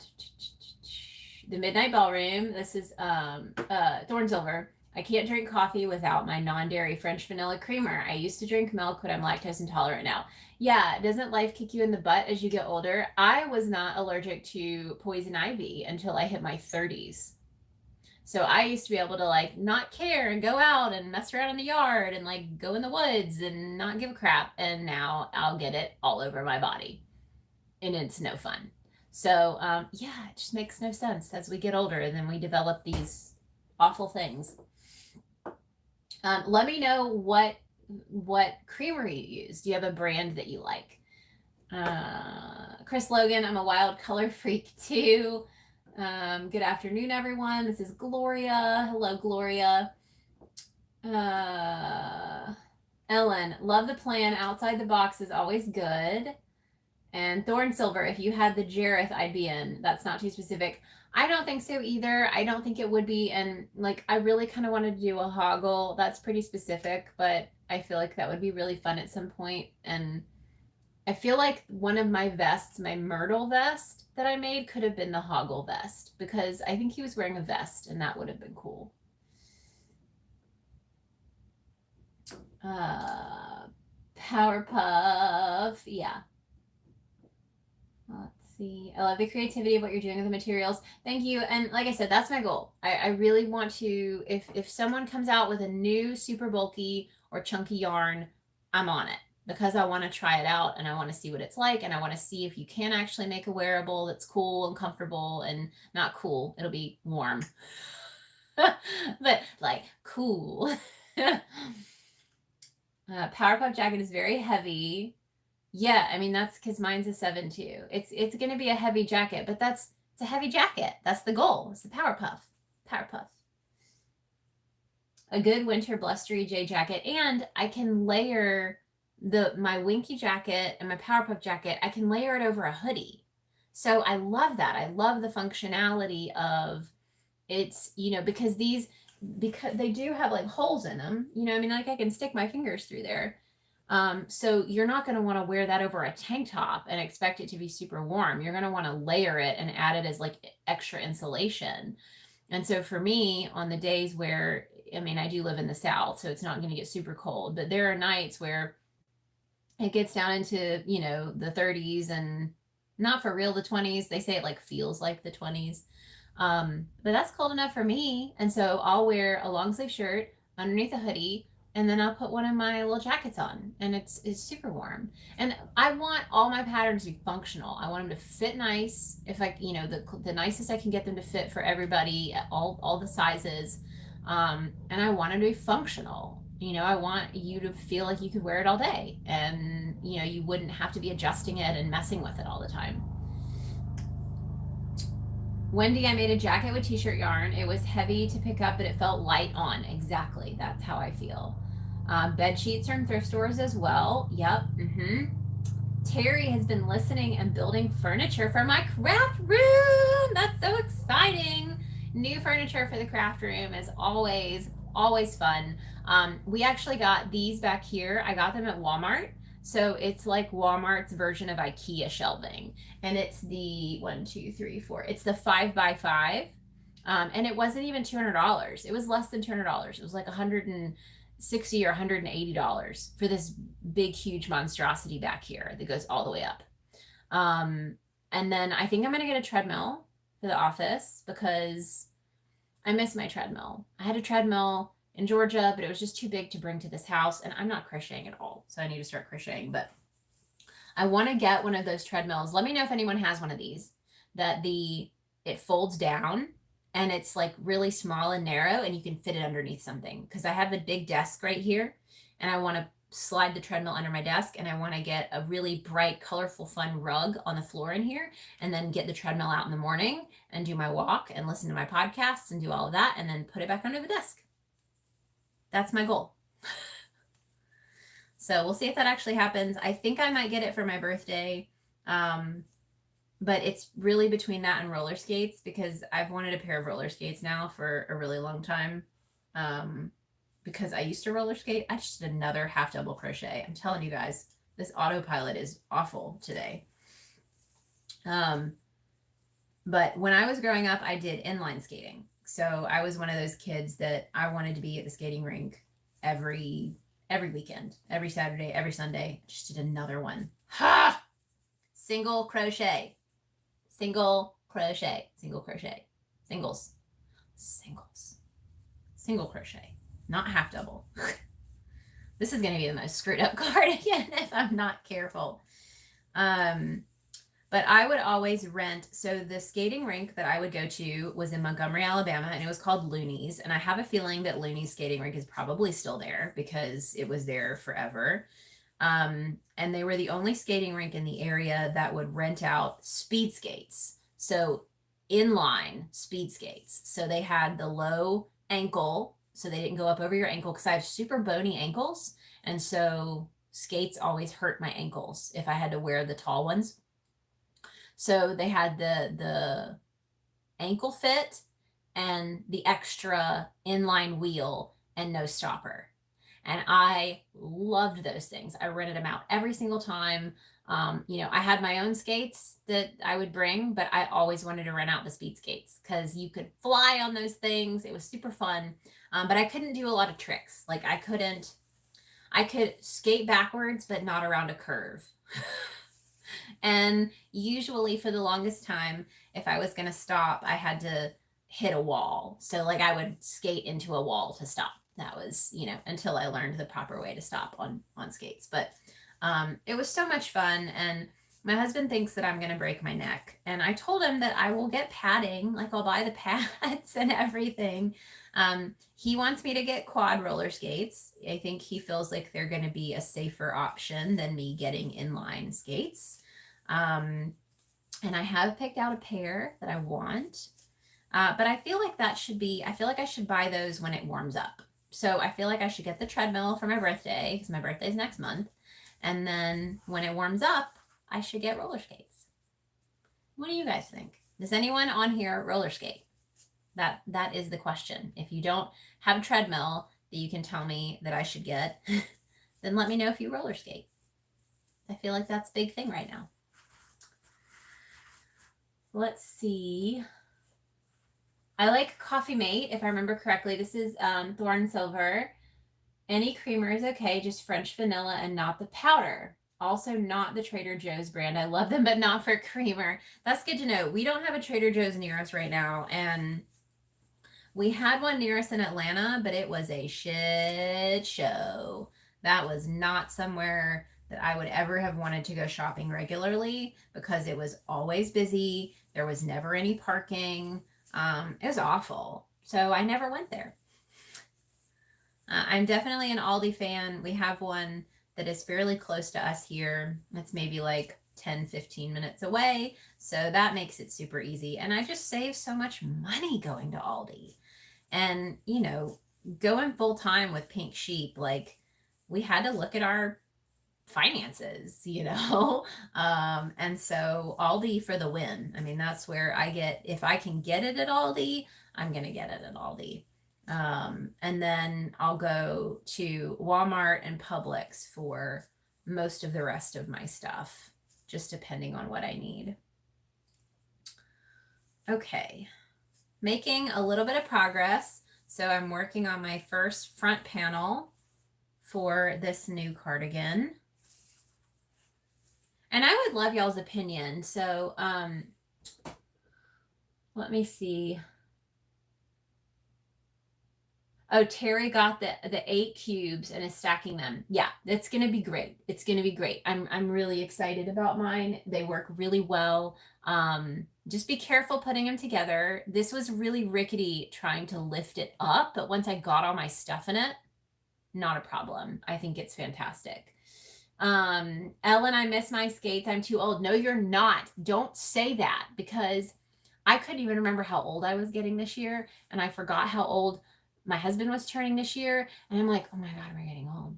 Midnight Ballroom. This is Thornsilver. I can't drink coffee without my non-dairy French vanilla creamer. I used to drink milk, but I'm lactose intolerant now. Yeah, doesn't life kick you in the butt as you get older? I was not allergic to poison ivy until I hit my 30s. So I used to be able to like not care and go out and mess around in the yard and like go in the woods and not give a crap. And now I'll get it all over my body and it's no fun. So yeah, it just makes no sense as we get older and then we develop these awful things. Let me know what creamer you use. Do you have a brand that you like? Chris Logan, I'm a wild color freak too. Good afternoon, everyone. This is Gloria. Hello, Gloria. Ellen, love the plan. Outside the box is always good. And Thorn Silver, if you had the Jareth, I'd be in. That's not too specific. I don't think so either. I don't think it would be. And like, I really kind of wanted to do a hoggle. That's pretty specific, but I feel like that would be really fun at some point. And I feel like one of my vests, my Myrtle vest that I made, could have been the hoggle vest because I think he was wearing a vest and that would have been cool. Powerpuff. Yeah. Let's see. I love the creativity of what you're doing with the materials. Thank you. And like I said, that's my goal. I really want to, if someone comes out with a new super bulky or chunky yarn, I'm on it because I want to try it out and I want to see what it's like. And I want to see if you can actually make a wearable that's cool and comfortable and not cool. It'll be warm, but like cool. Powerpuff jacket is very heavy. Yeah, I mean that's because mine's a 7 too. It's gonna be a heavy jacket, but it's a heavy jacket. That's the goal. It's the Powerpuff. Powerpuff. A good winter blustery J jacket, and I can layer my Winky jacket and my Powerpuff jacket. I can layer it over a hoodie, so I love that. I love the functionality of it's because they do have like holes in them. I mean, like I can stick my fingers through there. So you're not going to want to wear that over a tank top and expect it to be super warm. You're going to want to layer it and add it as like extra insulation. And so for me, on the days where, I mean, I do live in the South, so it's not going to get super cold, but there are nights where it gets down into, the 30s and not for real the 20s. They say it like feels like the 20s. But that's cold enough for me. And so I'll wear a long sleeve shirt underneath a hoodie, and then I'll put one of my little jackets on, and it's super warm. And I want all my patterns to be functional. I want them to fit nice. If I, the nicest I can get them to fit for everybody, all the sizes. And I want them to be functional. I want you to feel like you could wear it all day, and you wouldn't have to be adjusting it and messing with it all the time. Wendy, I made a jacket with t-shirt yarn. It was heavy to pick up, but it felt light on. Exactly. That's how I feel. Bed sheets from thrift stores as well. Yep. Terry has been listening and building furniture for my craft room. That's so exciting. New furniture for the craft room is always fun. We actually got these back here. I got them at Walmart. So it's like Walmart's version of IKEA shelving. And it's the 1, 2, 3, 4. It's the 5x5. And it wasn't even $200. It was less than $200. It was like $160 or $180 for this big, huge monstrosity back here that goes all the way up. And then I think I'm going to get a treadmill for the office because I miss my treadmill. I had a treadmill in Georgia, but it was just too big to bring to this house, and I'm not crocheting at all, so I need to start crocheting. But I want to get one of those treadmills. Let me know if anyone has one of these that it folds down and it's like really small and narrow, and you can fit it underneath something, because I have the big desk right here, and I want to slide the treadmill under my desk, and I want to get a really bright, colorful, fun rug on the floor in here, and then get the treadmill out in the morning and do my walk and listen to my podcasts and do all of that, and then put it back under the desk. That's my goal. So we'll see if that actually happens. I think I might get it for my birthday. But it's really between that and roller skates, because I've wanted a pair of roller skates now for a really long time. Because I used to roller skate. I just did another half double crochet. I'm telling you guys, this autopilot is awful today. But when I was growing up, I did inline skating. So I was one of those kids that I wanted to be at the skating rink every weekend, every Saturday, every Sunday. Just did another one. Ha! Single crochet, single crochet, single crochet, single crochet, not half double. This is going to be the most screwed up card again if I'm not careful. But I would always rent. So the skating rink that I would go to was in Montgomery, Alabama, and it was called Looney's. And I have a feeling that Looney's skating rink is probably still there because it was there forever. And they were the only skating rink in the area that would rent out speed skates. So inline speed skates. So they had the low ankle, so they didn't go up over your ankle, because I have super bony ankles. And so skates always hurt my ankles if I had to wear the tall ones. So they had the ankle fit and the extra inline wheel and no stopper. And I loved those things. I rented them out every single time. You know, I had my own skates that I would bring, but I always wanted to rent out the speed skates because you could fly on those things. It was super fun. But I couldn't do a lot of tricks. Like I could skate backwards, but not around a curve. And usually for the longest time, if I was going to stop, I had to hit a wall. So like I would skate into a wall to stop. That was, you know, until I learned the proper way to stop on skates. But it was so much fun. And my husband thinks that I'm going to break my neck. And I told him that I will get padding, like I'll buy the pads and everything. He wants me to get quad roller skates. I think he feels like they're going to be a safer option than me getting inline skates. And I have picked out a pair that I want. But I feel like I feel like I should buy those when it warms up. So I feel like I should get the treadmill for my birthday because my birthday is next month. And then when it warms up, I should get roller skates. What do you guys think? Does anyone on here roller skate? That is the question. If you don't have a treadmill that you can tell me that I should get, then let me know if you roller skate. I feel like that's a big thing right now. Let's see. I like Coffee Mate, if I remember correctly. This is Thorn Silver. Any creamer is okay, just French vanilla and not the powder. Also not the Trader Joe's brand. I love them, but not for creamer. That's good to know. We don't have a Trader Joe's near us right now, and we had one near us in Atlanta, but it was a shit show. That was not somewhere that I would ever have wanted to go shopping regularly because it was always busy. There was never any parking. It was awful. So I never went there. I'm definitely an Aldi fan. We have one that is fairly close to us here. It's maybe like 10-15 minutes away. So that makes it super easy. And I just save so much money going to Aldi. And, you know, going full time with Pink Sheep, like we had to look at our finances, you know? And so Aldi for the win. I mean, that's where if I can get it at Aldi, I'm going to get it at Aldi. And then I'll go to Walmart and Publix for most of the rest of my stuff, just depending on what I need. Okay, making a little bit of progress. So I'm working on my first front panel for this new cardigan. And I would love y'all's opinion. So let me see. Oh, Terry got the 8 cubes and is stacking them. Yeah, it's going to be great. It's going to be great. I'm really excited about mine. They work really well. Just be careful putting them together. This was really rickety trying to lift it up, but once I got all my stuff in it, not a problem. I think it's fantastic. Ellen, I miss my skates. I'm too old. No, you're not. Don't say that, because I couldn't even remember how old I was getting this year, and I forgot how old my husband was turning this year, and I'm like, oh my God, we're getting old.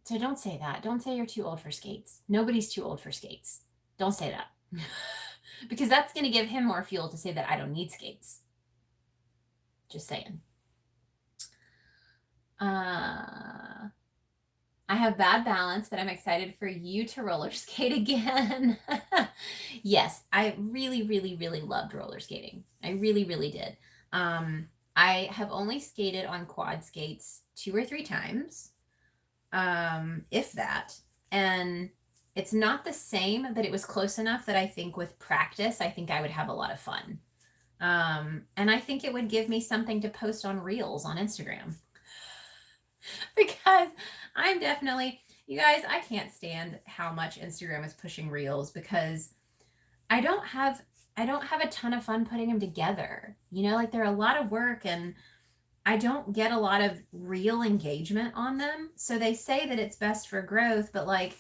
So don't say that. Don't say you're too old for skates. Nobody's too old for skates. Don't say that. Because that's going to give him more fuel to say that I don't need skates. Just saying. I have bad balance, but I'm excited for you to roller skate again. Yes, I really, really, really loved roller skating. I really, really did. I have only skated on quad skates 2 or 3 times, if that. And it's not the same, but it was close enough that I think with practice, I think I would have a lot of fun. And I think it would give me something to post on Reels on Instagram. Because I'm definitely, you guys, I can't stand how much Instagram is pushing Reels, because I don't have a ton of fun putting them together. You know, like they're a lot of work, and I don't get a lot of real engagement on them. So they say that it's best for growth, but like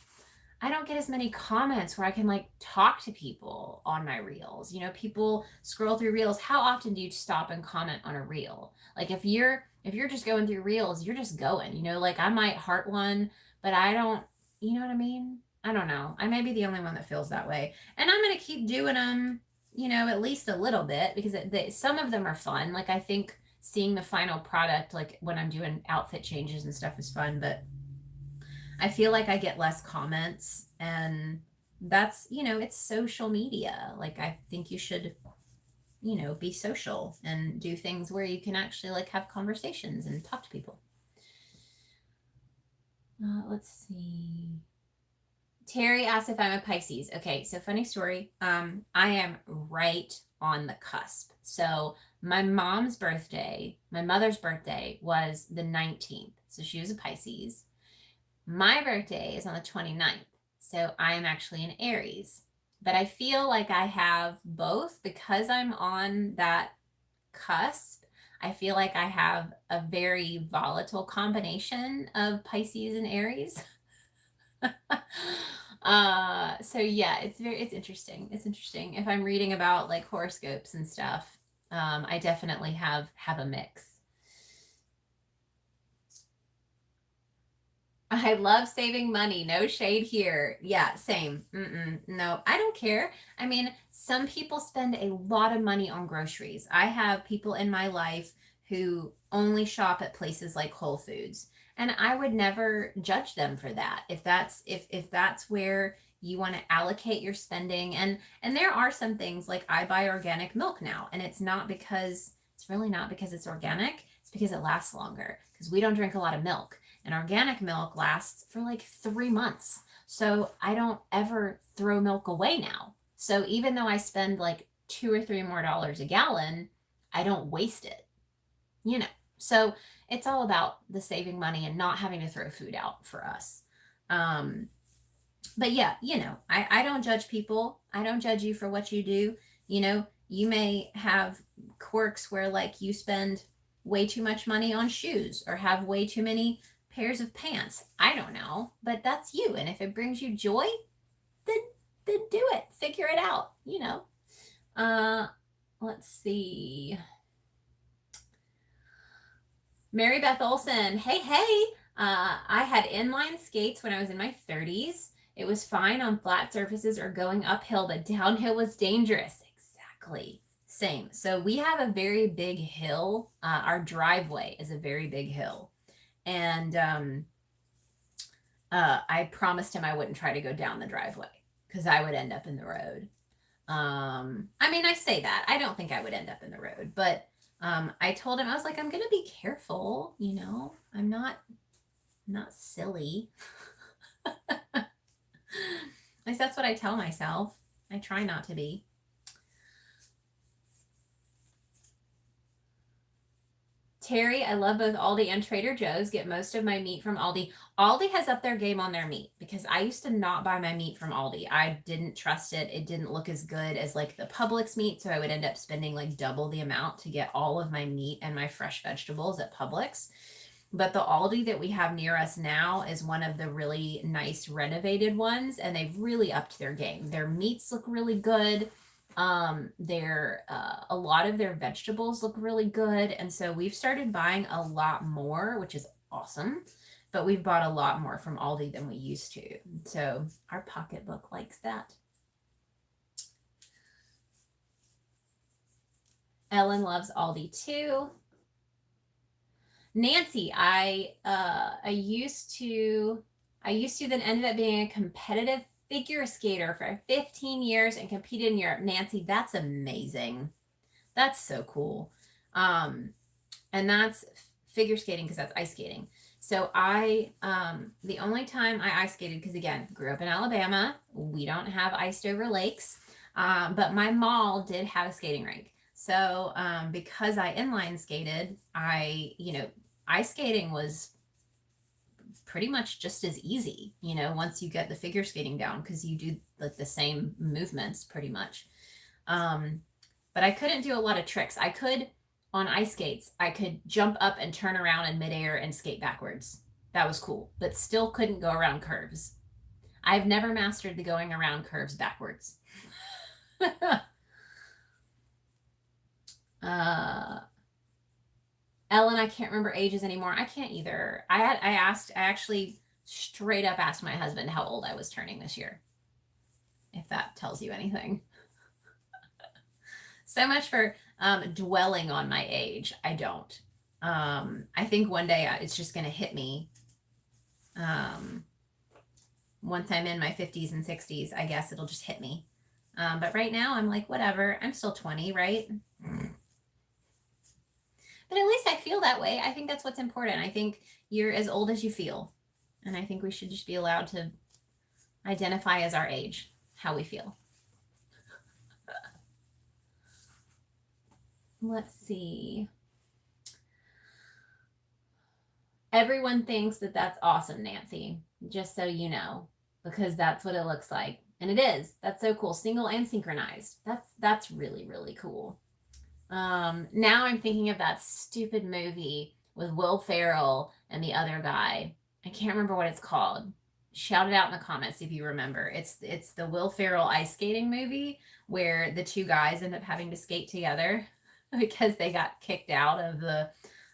I don't get as many comments where I can like talk to people on my Reels. You know, people scroll through Reels. How often do you stop and comment on a Reel? Like if you're just going through Reels, you're just going, you know, like I might heart one but I don't, you know what I mean? I don't know. I may be the only one that feels that way. And I'm going to keep doing them, you know, at least a little bit because some of them are fun. Like I think seeing the final product, like when I'm doing outfit changes and stuff is fun, but I feel like I get less comments and that's, you know, it's social media. Like I think you should, you know, be social and do things where you can actually like have conversations and talk to people. Let's see. Terry asked if I'm a Pisces. Okay, so funny story. I am right on the cusp. So my mother's birthday was the 19th. So she was a Pisces. My birthday is on the 29th. So I am actually an Aries. But I feel like I have both because I'm on that cusp. I feel like I have a very volatile combination of Pisces and Aries. So yeah, it's interesting. It's interesting. If I'm reading about like horoscopes and stuff, I definitely have a mix. I love saving money. No shade here. Yeah, same. No, I don't care. I mean, some people spend a lot of money on groceries. I have people in my life who only shop at places like Whole Foods, and I would never judge them for that. If that's where you want to allocate your spending, and there are some things like I buy organic milk now, and it's really not because it's organic. It's because it lasts longer because we don't drink a lot of milk. And organic milk lasts for like 3 months. So I don't ever throw milk away now. So even though I spend like $2 or $3 more a gallon, I don't waste it, you know. So it's all about the saving money and not having to throw food out for us. But yeah, you know, I don't judge people. I don't judge you for what you do. You know, you may have quirks where like you spend way too much money on shoes or have way too many pairs of pants. I don't know, but that's you. And if it brings you joy, then do it. Figure it out, you know. Let's see. Mary Beth Olson, hey. I had inline skates when I was in my 30s. It was fine on flat surfaces or going uphill, but downhill was dangerous. Exactly. Same. So we have a very big hill. Our driveway is a very big hill. And I promised him I wouldn't try to go down the driveway because I would end up in the road. I mean, I say that. I don't think I would end up in the road, but I told him, I was like, I'm going to be careful, you know, I'm not silly. At least that's what I tell myself. I try not to be. Terry, I love both Aldi and Trader Joe's. Get most of my meat from Aldi. Aldi has upped their game on their meat because I used to not buy my meat from Aldi. I didn't trust it. It didn't look as good as like the Publix meat, so I would end up spending like double the amount to get all of my meat and my fresh vegetables at Publix. But the Aldi that we have near us now is one of the really nice renovated ones, and they've really upped their game. Their meats look really good. A lot of their vegetables look really good, and so we've started buying a lot more, which is awesome. But we've bought a lot more from Aldi than we used to. So our pocketbook likes that. Ellen loves Aldi too. Nancy, I used to then ended up being a competitive figure skater for 15 years and competed in Europe. Nancy, that's amazing. That's so cool. And that's figure skating because that's ice skating. So the only time I ice skated, because again, grew up in Alabama, we don't have iced over lakes, but my mall did have a skating rink. So because I inline skated, ice skating was pretty much just as easy, you know, once you get the figure skating down, because you do like the same movements pretty much. But I couldn't do a lot of tricks. I could, on ice skates, I could jump up and turn around in midair and skate backwards. That was cool, but still couldn't go around curves. I've never mastered the going around curves backwards. Ellen, I can't remember ages anymore. I can't either. I actually straight up asked my husband how old I was turning this year, if that tells you anything. So much for dwelling on my age. I don't. I think one day it's just going to hit me. Once I'm in my 50s and 60s, I guess it'll just hit me. But right now I'm like, whatever, I'm still 20, right? But at least I feel that way. I think that's what's important. I think you're as old as you feel. And I think we should just be allowed to identify as our age, how we feel. Let's see. Everyone thinks that that's awesome, Nancy, just so you know, because that's what it looks like. And it is. That's so cool. Single and synchronized. That's really, really cool. Now I'm thinking of that stupid movie with Will Ferrell and the other guy. I can't remember what it's called. Shout it out in the comments if you remember. It's the Will Ferrell ice skating movie where the two guys end up having to skate together because they got kicked out of the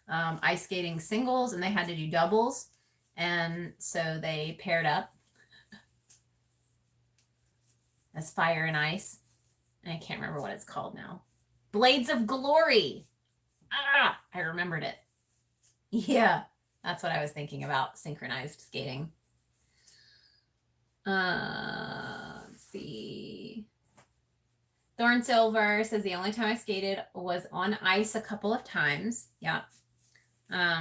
ice skating singles and they had to do doubles. And so they paired up as fire and ice. And I can't remember what it's called now. Blades of Glory. Ah, I remembered it. Yeah, that's what I was thinking about, synchronized skating. Let's see. Thorn Silver says the only time I skated was on ice a couple of times. Yeah.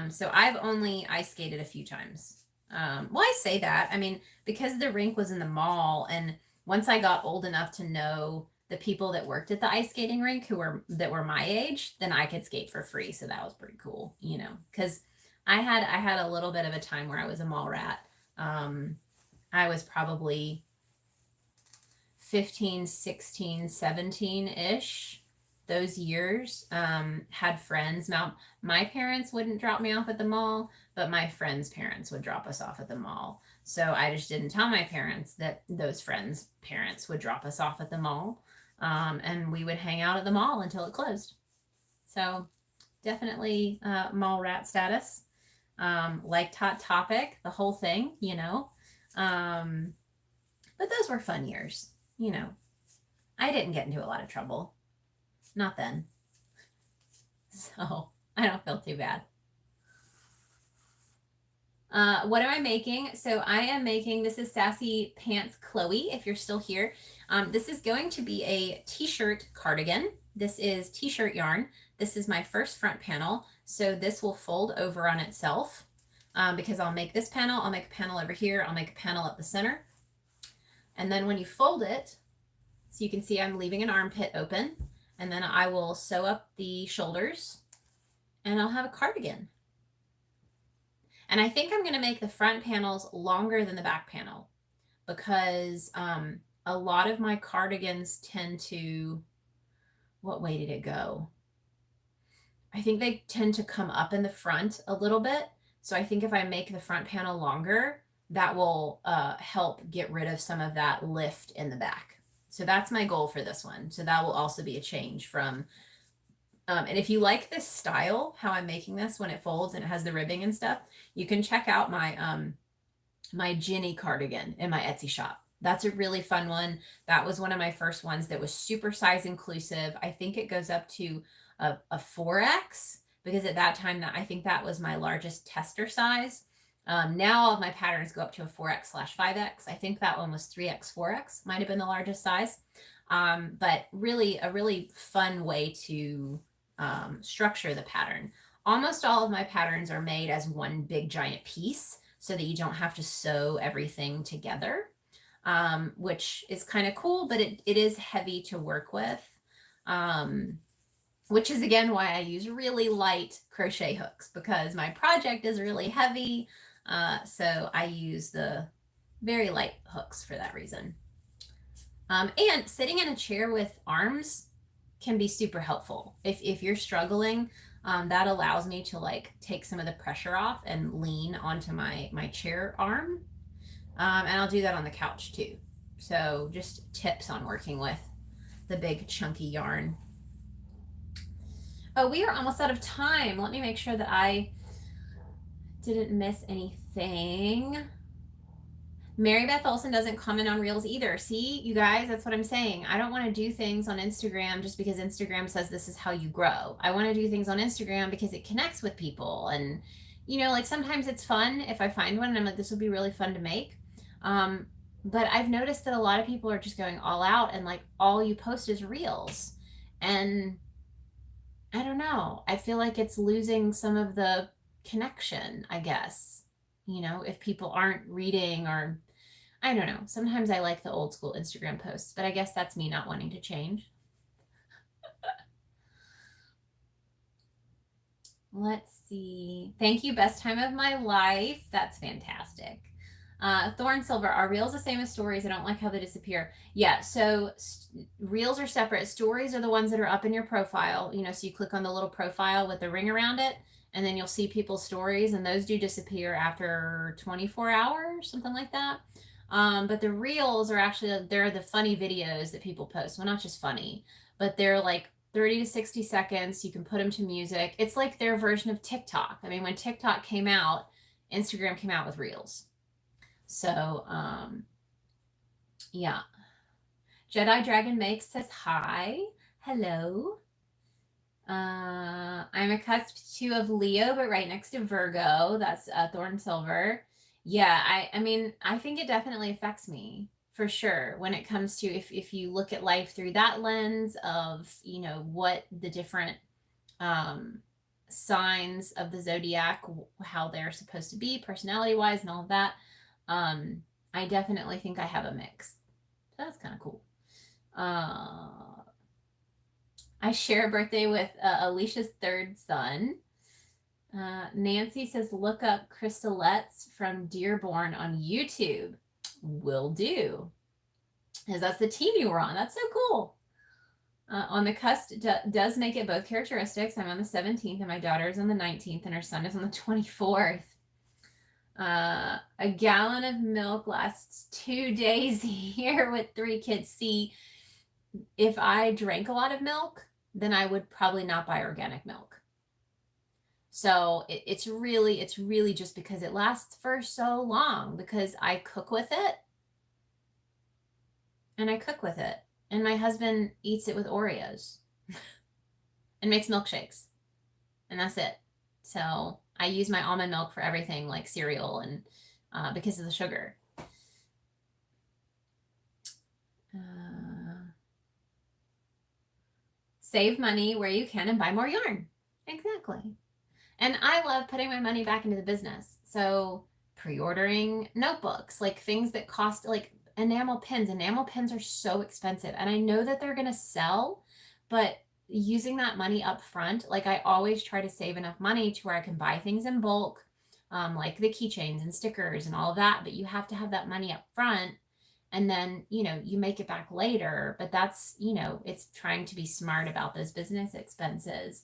So I've only ice skated a few times. Well, I say that. I mean, because the rink was in the mall, and once I got old enough to know the people that worked at the ice skating rink that were my age, then I could skate for free. So that was pretty cool, you know, because I had a little bit of a time where I was a mall rat. I was probably 15, 16, 17-ish. Those years, had friends. Now, my parents wouldn't drop me off at the mall, but my friends' parents would drop us off at the mall. So I just didn't tell my parents that those friends' parents would drop us off at the mall. And we would hang out at the mall until it closed. So definitely mall rat status. Liked Hot Topic, the whole thing, you know. But those were fun years, you know. I didn't get into a lot of trouble. Not then. So I don't feel too bad. What am I making? So I am making, this is Sassy Pants Chloe, if you're still here. This is going to be a t-shirt cardigan. This is t-shirt yarn. This is my first front panel. So this will fold over on itself because I'll make this panel. I'll make a panel over here. I'll make a panel up the center. And then when you fold it, so you can see I'm leaving an armpit open, and then I will sew up the shoulders and I'll have a cardigan. And I think I'm going to make the front panels longer than the back panel because a lot of my cardigans tend to, what way did it go? I think they tend to come up in the front a little bit. So I think if I make the front panel longer, that will help get rid of some of that lift in the back. So that's my goal for this one. So that will also be a change from, and if you like this style, how I'm making this when it folds and it has the ribbing and stuff, you can check out my, my Ginny cardigan in my Etsy shop. That's a really fun one. That was one of my first ones that was super size inclusive. I think it goes up to a 4X because at that time I think that was my largest tester size. Now all of my patterns go up to a 4X/5X. I think that one was 3X, 4X, might have been the largest size. But really a really fun way to structure the pattern. Almost all of my patterns are made as one big giant piece so that you don't have to sew everything together, which is kind of cool, but it is heavy to work with, which is again why I use really light crochet hooks because my project is really heavy. So I use the very light hooks for that reason. And sitting in a chair with arms can be super helpful. If you're struggling, that allows me to like take some of the pressure off and lean onto my chair arm. And I'll do that on the couch too. So just tips on working with the big chunky yarn. Oh, we are almost out of time. Let me make sure that I didn't miss anything. Mary Beth Olson doesn't comment on reels either. See, you guys, that's what I'm saying. I don't want to do things on Instagram just because Instagram says this is how you grow. I want to do things on Instagram because it connects with people. And, you know, like sometimes it's fun if I find one and I'm like, this would be really fun to make. But I've noticed that a lot of people are just going all out and like all you post is reels. And I don't know. I feel like it's losing some of the connection, I guess. You know, if people aren't reading or I don't know. Sometimes I like the old school Instagram posts, but I guess that's me not wanting to change. Let's see. Thank you. Best time of my life. That's fantastic. Thorn Silver, are reels the same as stories? I don't like how they disappear. Yeah, so reels are separate. Stories are the ones that are up in your profile. You know, so you click on the little profile with the ring around it, and then you'll see people's stories, and those do disappear after 24 hours, something like that. But the reels are actually, they're the funny videos that people post. Well, not just funny, but they're like 30 to 60 seconds. You can put them to music. It's like their version of TikTok. I mean, when TikTok came out, Instagram came out with reels. So, yeah. Jedi Dragon Makes says hi. Hello. I'm a cusp 2 of Leo, but right next to Virgo. That's Thorn Silver. Yeah, I mean, I think it definitely affects me for sure when it comes to if you look at life through that lens of, you know, what the different signs of the zodiac, how they're supposed to be personality wise and all of that. I definitely think I have a mix. So that's kind of cool. I share a birthday with Alicia's third son. Nancy says, look up Crystalettes from Dearborn on YouTube. Will do. Because that's the team you were on. That's so cool. On the cusp does make it both characteristics. I'm on the 17th and my daughter is on the 19th and her son is on the 24th. A gallon of milk lasts 2 days here with 3 kids. See, if I drank a lot of milk, then I would probably not buy organic milk. So it's really just because it lasts for so long, because I cook with it and I cook with it. And my husband eats it with Oreos and makes milkshakes. And that's it. So I use my almond milk for everything like cereal and because of the sugar. Save money where you can and buy more yarn. Exactly. And I love putting my money back into the business. So pre-ordering notebooks, like things that cost, like enamel pins. Enamel pins are so expensive. And I know that they're going to sell, but using that money up front, like I always try to save enough money to where I can buy things in bulk, like the keychains and stickers and all of that. But you have to have that money up front. And then, you know, you make it back later. But that's, you know, it's trying to be smart about those business expenses.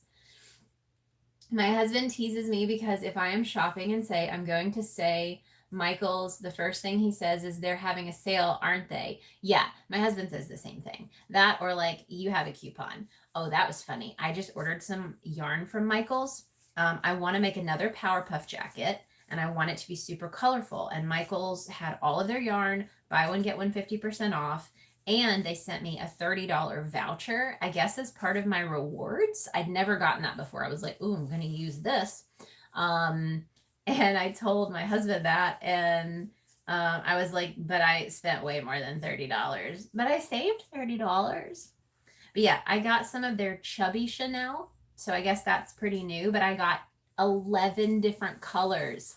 My husband teases me because if I am shopping and say, I'm going to say Michael's, the first thing he says is, they're having a sale, aren't they? Yeah, my husband says the same thing. That, or like, you have a coupon. Oh, that was funny. I just ordered some yarn from Michael's. I want to make another Power Puff jacket and I want it to be super colorful. And Michael's had all of their yarn, buy one, get one 50% off. And they sent me a $30 voucher, I guess, as part of my rewards. I'd never gotten that before. I was like, ooh, I'm going to use this. And I told my husband that, and I was like, but I spent way more than $30. But I saved $30. But yeah, I got some of their chubby Chanel. So I guess that's pretty new. But I got 11 different colors.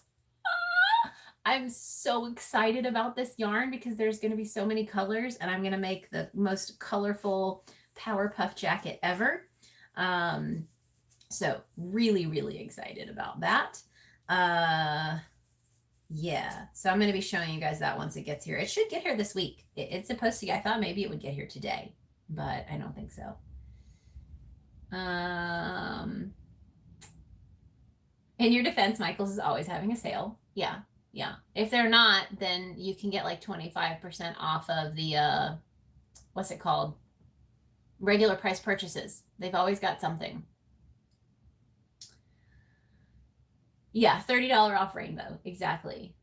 I'm so excited about this yarn because there's going to be so many colors and I'm going to make the most colorful Power Puff jacket ever. So really excited about that. Yeah, so I'm going to be showing you guys that once it gets here. It should get here this week. It's supposed to. I thought maybe it would get here today, but I don't think so. In your defense, Michael's is always having a sale. Yeah. If they're not, then you can get like 25% off of the, what's it called? Regular price purchases. They've always got something. Yeah, $30 off rainbow. Exactly.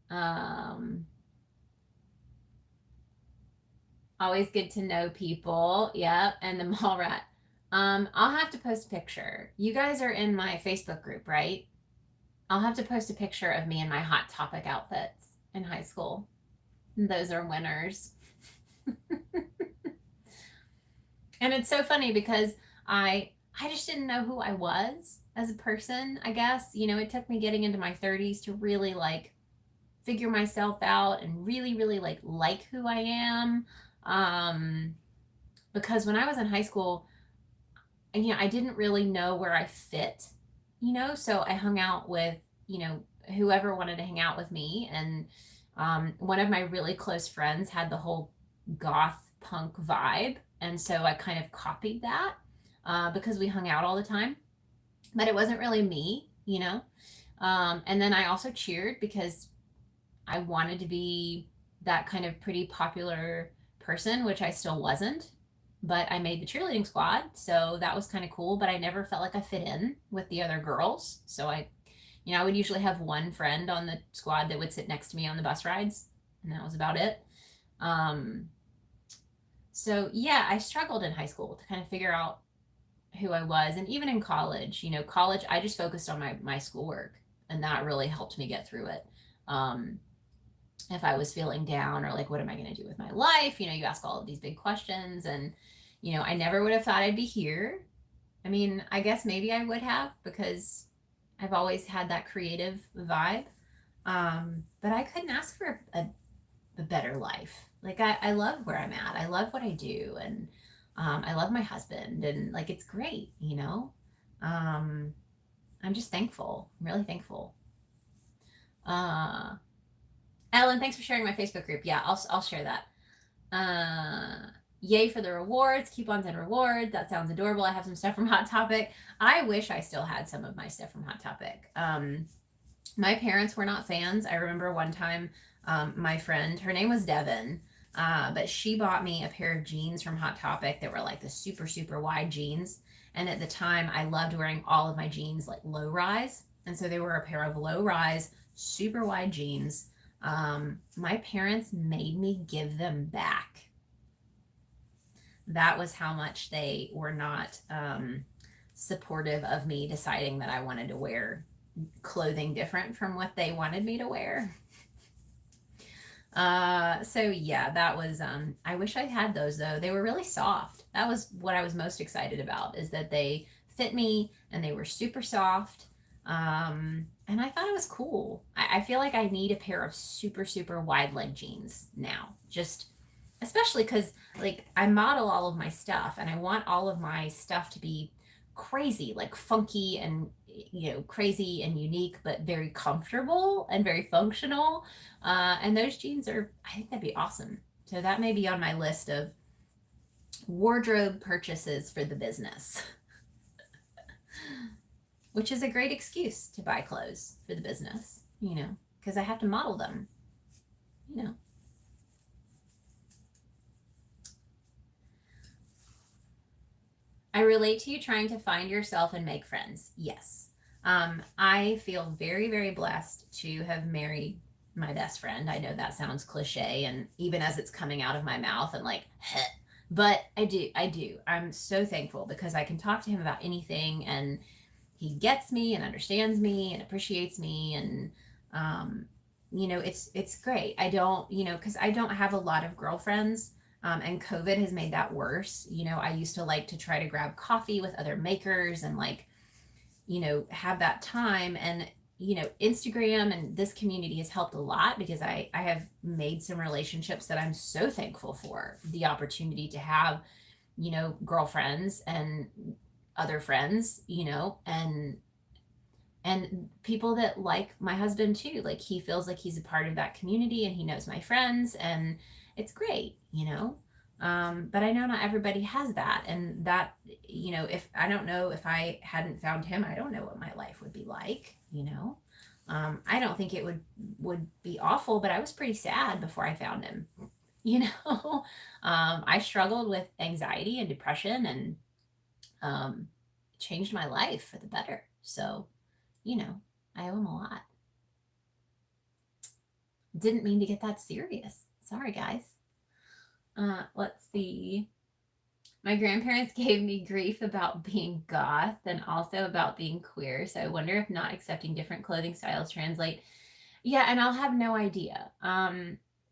Always good to know people. Yep. And the mall rat. I'll have to post a picture. You guys are in my Facebook group, right? I'll have to post a picture of me in my Hot Topic outfits in high school. Those are winners. And it's so funny because I just didn't know who I was as a person, I guess. You know, it took me getting into my 30s to really like figure myself out and really, really like who I am. Because when I was in high school, you know, I didn't really know where I fit, you know, so I hung out with, you know, whoever wanted to hang out with me. And one of my really close friends had the whole goth punk vibe. And so I kind of copied that because we hung out all the time. But it wasn't really me, you know. And then I also cheered because I wanted to be that kind of pretty popular person, which I still wasn't. But I made the cheerleading squad, so that was kind of cool. But I never felt like I fit in with the other girls. So you know, I would usually have one friend on the squad that would sit next to me on the bus rides, and that was about it. So yeah, I struggled in high school to kind of figure out who I was. And even in college, you know, college, I just focused on my schoolwork, and that really helped me get through it. If I was feeling down or like, what am I going to do with my life? You know, you ask all of these big questions, and, you know, I never would have thought I'd be here. I mean, I guess maybe I would have because I've always had that creative vibe. But I couldn't ask for a better life. Like, I love where I'm at. I love what I do. And I love my husband, and like, it's great, you know? I'm just thankful. I'm really thankful. Ellen, thanks for sharing my Facebook group. Yeah, I'll share that. Yay for the rewards, coupons and rewards. That sounds adorable. I have some stuff from Hot Topic. I wish I still had some of my stuff from Hot Topic. My parents were not fans. I remember one time my friend, her name was Devin, but she bought me a pair of jeans from Hot Topic that were like the super, super wide jeans. And at the time, I loved wearing all of my jeans like low rise. And so they were a pair of low rise, super wide jeans. My parents made me give them back. That was how much they were not supportive of me deciding that I wanted to wear clothing different from what they wanted me to wear. So yeah, that was, I wish I had those though. They were really soft. That was what I was most excited about, is that they fit me and they were super soft. And I thought it was cool. I feel like I need a pair of super, super wide leg jeans now, just especially because like I model all of my stuff and I want all of my stuff to be crazy, like funky and, you know, crazy and unique, but very comfortable and very functional. And those jeans are, I think that'd be awesome. So that may be on my list of wardrobe purchases for the business. Which is a great excuse to buy clothes for the business, you know, because I have to model them, you know. I relate to you trying to find yourself and make friends. Yes. I feel very, very blessed to have married my best friend. I know that sounds cliche, and even as it's coming out of my mouth, I'm like, heh. But I do. I'm so thankful because I can talk to him about anything, and he gets me and understands me and appreciates me. And you know, it's great. I don't, you know, because I don't have a lot of girlfriends, and COVID has made that worse. You know, I used to like to try to grab coffee with other makers and like, you know, have that time. And you know, Instagram and this community has helped a lot because I have made some relationships that I'm so thankful for. The opportunity to have, you know, girlfriends and other friends, you know, and people that like my husband too. Like, he feels like he's a part of that community and he knows my friends, and it's great, you know. But I know not everybody has that, and that, you know, if I don't know, if I hadn't found him, I don't know what my life would be like, you know. I don't think it would be awful, but I was pretty sad before I found him, you know. I struggled with anxiety and depression, and changed my life for the better. So, you know, I owe him a lot. Didn't mean to get that serious. Sorry, guys. Let's see. My grandparents gave me grief about being goth and also about being queer. So I wonder if not accepting different clothing styles translate. Yeah, and I'll have no idea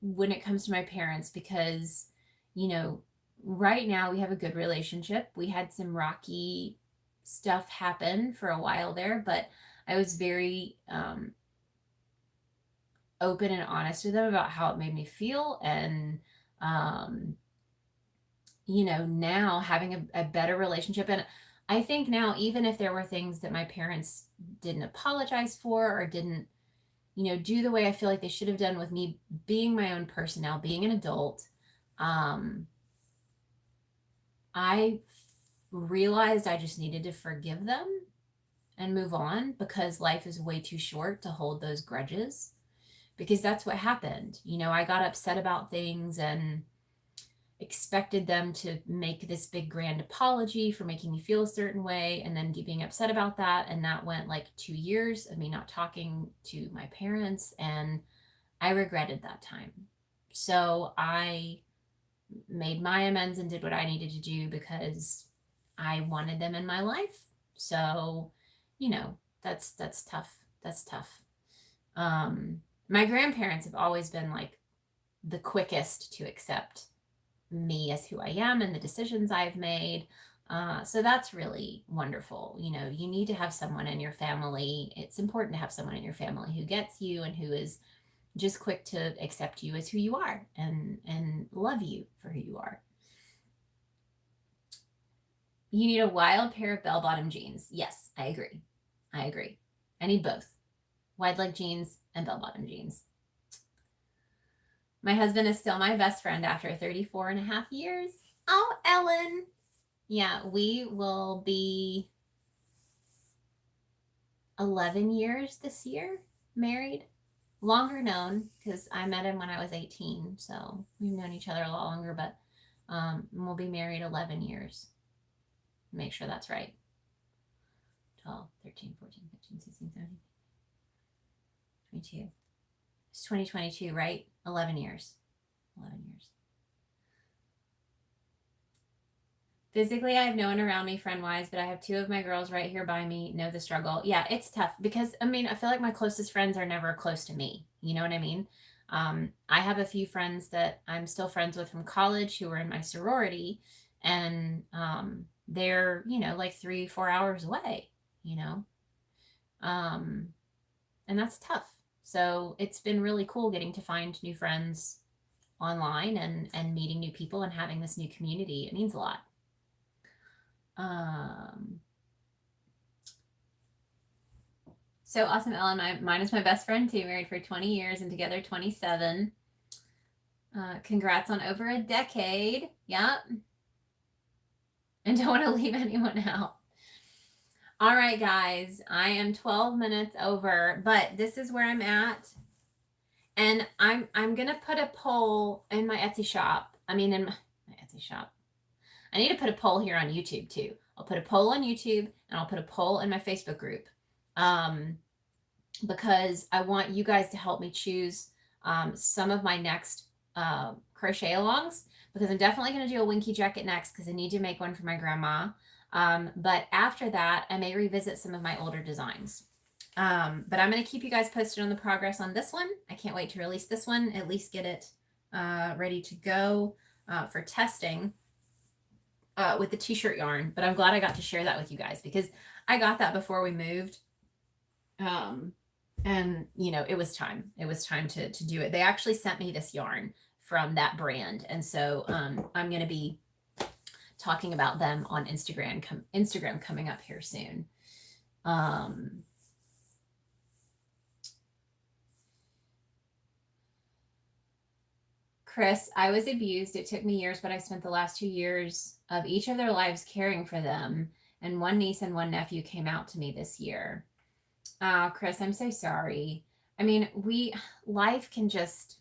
when it comes to my parents because, you know, right now we have a good relationship. We had some rocky stuff happen for a while there, but I was very open and honest with them about how it made me feel. And, um, you know, now having a better relationship. And I think now, even if there were things that my parents didn't apologize for or didn't, you know, do the way I feel like they should have done with me being my own person now, being an adult, I realized I just needed to forgive them and move on because life is way too short to hold those grudges because that's what happened. You know, I got upset about things and expected them to make this big grand apology for making me feel a certain way and then being upset about that. And that went like 2 years of me not talking to my parents. And I regretted that time. So I made my amends and did what I needed to do because I wanted them in my life. So, you know, that's tough. That's tough. My grandparents have always been like the quickest to accept me as who I am and the decisions I've made. So that's really wonderful. You know, you need to have someone in your family. It's important to have someone in your family who gets you and who is just quick to accept you as who you are and love you for who you are. You need a wild pair of bell-bottom jeans. Yes, I agree. I agree. I need both. Wide leg jeans and bell-bottom jeans. My husband is still my best friend after 34 and a half years. Oh, Ellen. Yeah, we will be 11 years this year married. Longer known because I met him when I was 18. So we've known each other a lot longer, but we'll be married 11 years. Make sure that's right. 12, 13, 14, 15, 16, 17, 22. It's 2022, right? 11 years. 11 years. Physically, I have no one around me friend-wise, but I have two of my girls right here by me, know the struggle. Yeah, it's tough because, I mean, I feel like my closest friends are never close to me. You know what I mean? I have a few friends that I'm still friends with from college who are in my sorority, and they're, you know, like 3-4 hours away, you know? And that's tough. So it's been really cool getting to find new friends online and meeting new people and having this new community. It means a lot. So awesome, Ellen. Mine is my best friend too, married for 20 years and together 27. Congrats on over a decade. Yep. And don't want to leave anyone out. All right, guys, I am 12 minutes over, but this is where I'm at. And I'm gonna put a poll in my Etsy shop. I mean, in my Etsy shop. I need to put a poll here on YouTube too. I'll put a poll on YouTube and I'll put a poll in my Facebook group because I want you guys to help me choose some of my next crochet alongs because I'm definitely going to do a Winky jacket next because I need to make one for my grandma. But after that, I may revisit some of my older designs. But I'm going to keep you guys posted on the progress on this one. I can't wait to release this one, at least get it ready to go for testing. With the t-shirt yarn, but I'm glad I got to share that with you guys because I got that before we moved. And you know, it was time to do it. They actually sent me this yarn from that brand. And so, I'm going to be talking about them on Instagram coming up here soon. Chris, I was abused. It took me years, but I spent the last 2 years of each of their lives caring for them. And one niece and one nephew came out to me this year. Chris, I'm so sorry. I mean, life can just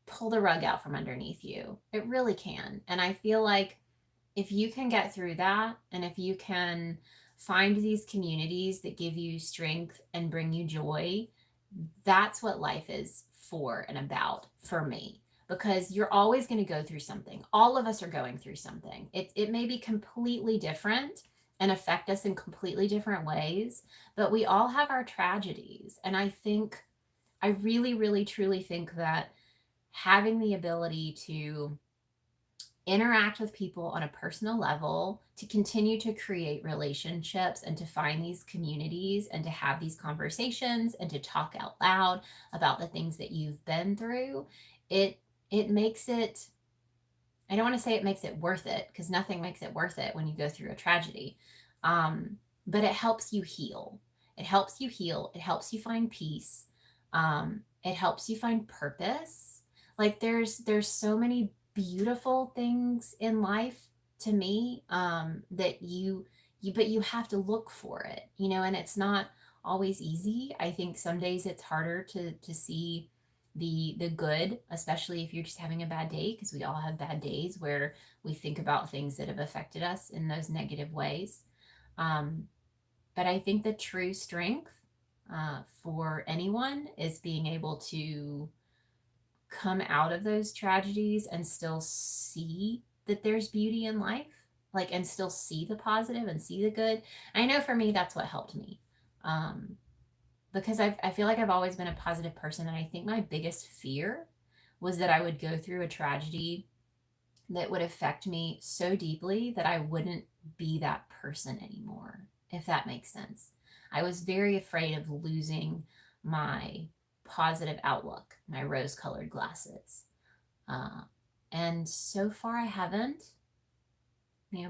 pull the rug out from underneath you. It really can. And I feel like if you can get through that, and if you can find these communities that give you strength and bring you joy, that's what life is for and about for me. because you're always going to go through something. All of us are going through something. It may be completely different and affect us in completely different ways, but we all have our tragedies. And I really, really, truly think that having the ability to interact with people on a personal level, to continue to create relationships and to find these communities and to have these conversations and to talk out loud about the things that you've been through, it makes it, I don't want to say it makes it worth it, because nothing makes it worth it when you go through a tragedy. But it helps you heal. It helps you heal. It helps you find peace. It helps you find purpose. Like there's so many beautiful things in life to me, that but you have to look for it, and it's not always easy. I think some days it's harder to see the good, especially if you're just having a bad day, because we all have bad days where we think about things that have affected us in those negative ways. But I think the true strength for anyone is being able to come out of those tragedies and still see that there's beauty in life, like, and still see the positive and see the good. I know for me, that's what helped me. Because I feel like I've always been a positive person. And I think my biggest fear was that I would go through a tragedy that would affect me so deeply that I wouldn't be that person anymore, if that makes sense. I was very afraid of losing my positive outlook, my rose-colored glasses. And so far I haven't,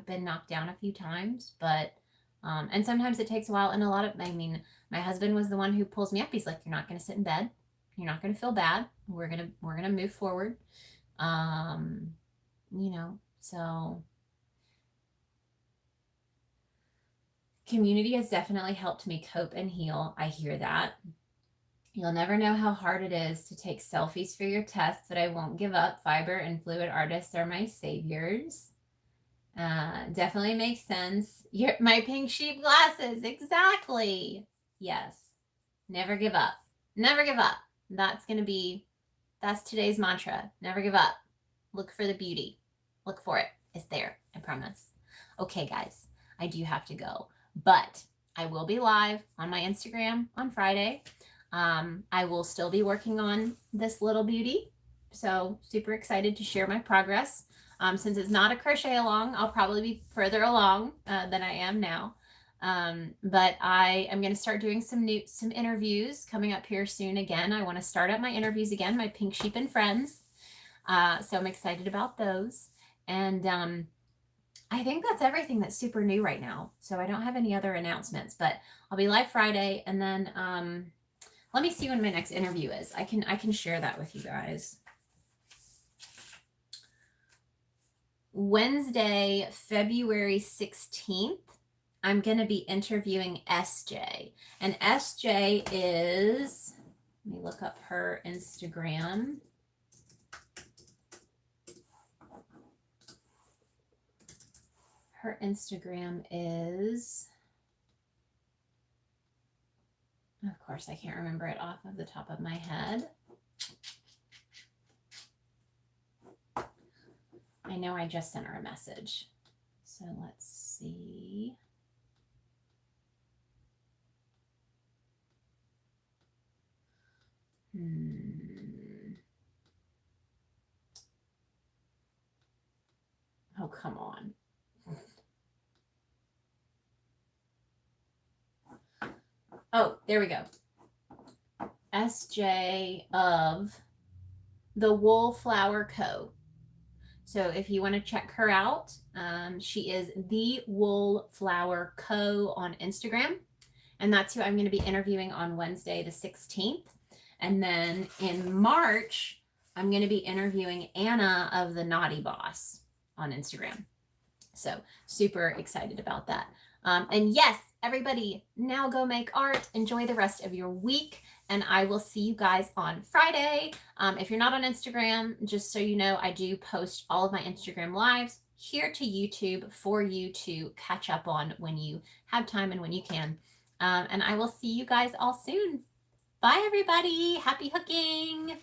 been knocked down a few times, but, and sometimes it takes a while. And my husband was the one who pulls me up. He's like, you're not going to sit in bed. You're not going to feel bad. We're going to move forward. So community has definitely helped me cope and heal. I hear that. You'll never know how hard it is to take selfies for your tests, but I won't give up. Fiber and fluid artists are my saviors. Definitely makes sense. My pink sheep glasses. Exactly. Yes. Never give up. Never give up. That's today's mantra. Never give up. Look for the beauty. Look for it. It's there. I promise. Okay, guys, I do have to go, but I will be live on my Instagram on Friday. I will still be working on this little beauty. So super excited to share my progress. Since it's not a crochet along, I'll probably be further along than I am now. But I am going to start doing some interviews coming up here soon. Again, I want to start up my interviews again, my Pink Sheep and Friends. So I'm excited about those. And I think that's everything that's super new right now. So I don't have any other announcements, but I'll be live Friday. And then let me see when my next interview is. I can share that with you guys. Wednesday, February 16th, I'm going to be interviewing SJ. And SJ is, let me look up her Instagram. Her Instagram is, of course, I can't remember it off of the top of my head. I know I just sent her a message. So let's see. Oh, come on. Oh, there we go. SJ of the Wool Flower Co. So if you want to check her out, she is the Wool Flower Co. on Instagram. And that's who I'm going to be interviewing on Wednesday, the 16th. And then in March, I'm going to be interviewing Anna of the Naughty Boss on Instagram. So super excited about that. And yes, everybody, now go make art. Enjoy the rest of your week. And I will see you guys on Friday. If you're not on Instagram, just so you know, I do post all of my Instagram lives here to YouTube for you to catch up on when you have time and when you can. And I will see you guys all soon. Bye, everybody. Happy hooking.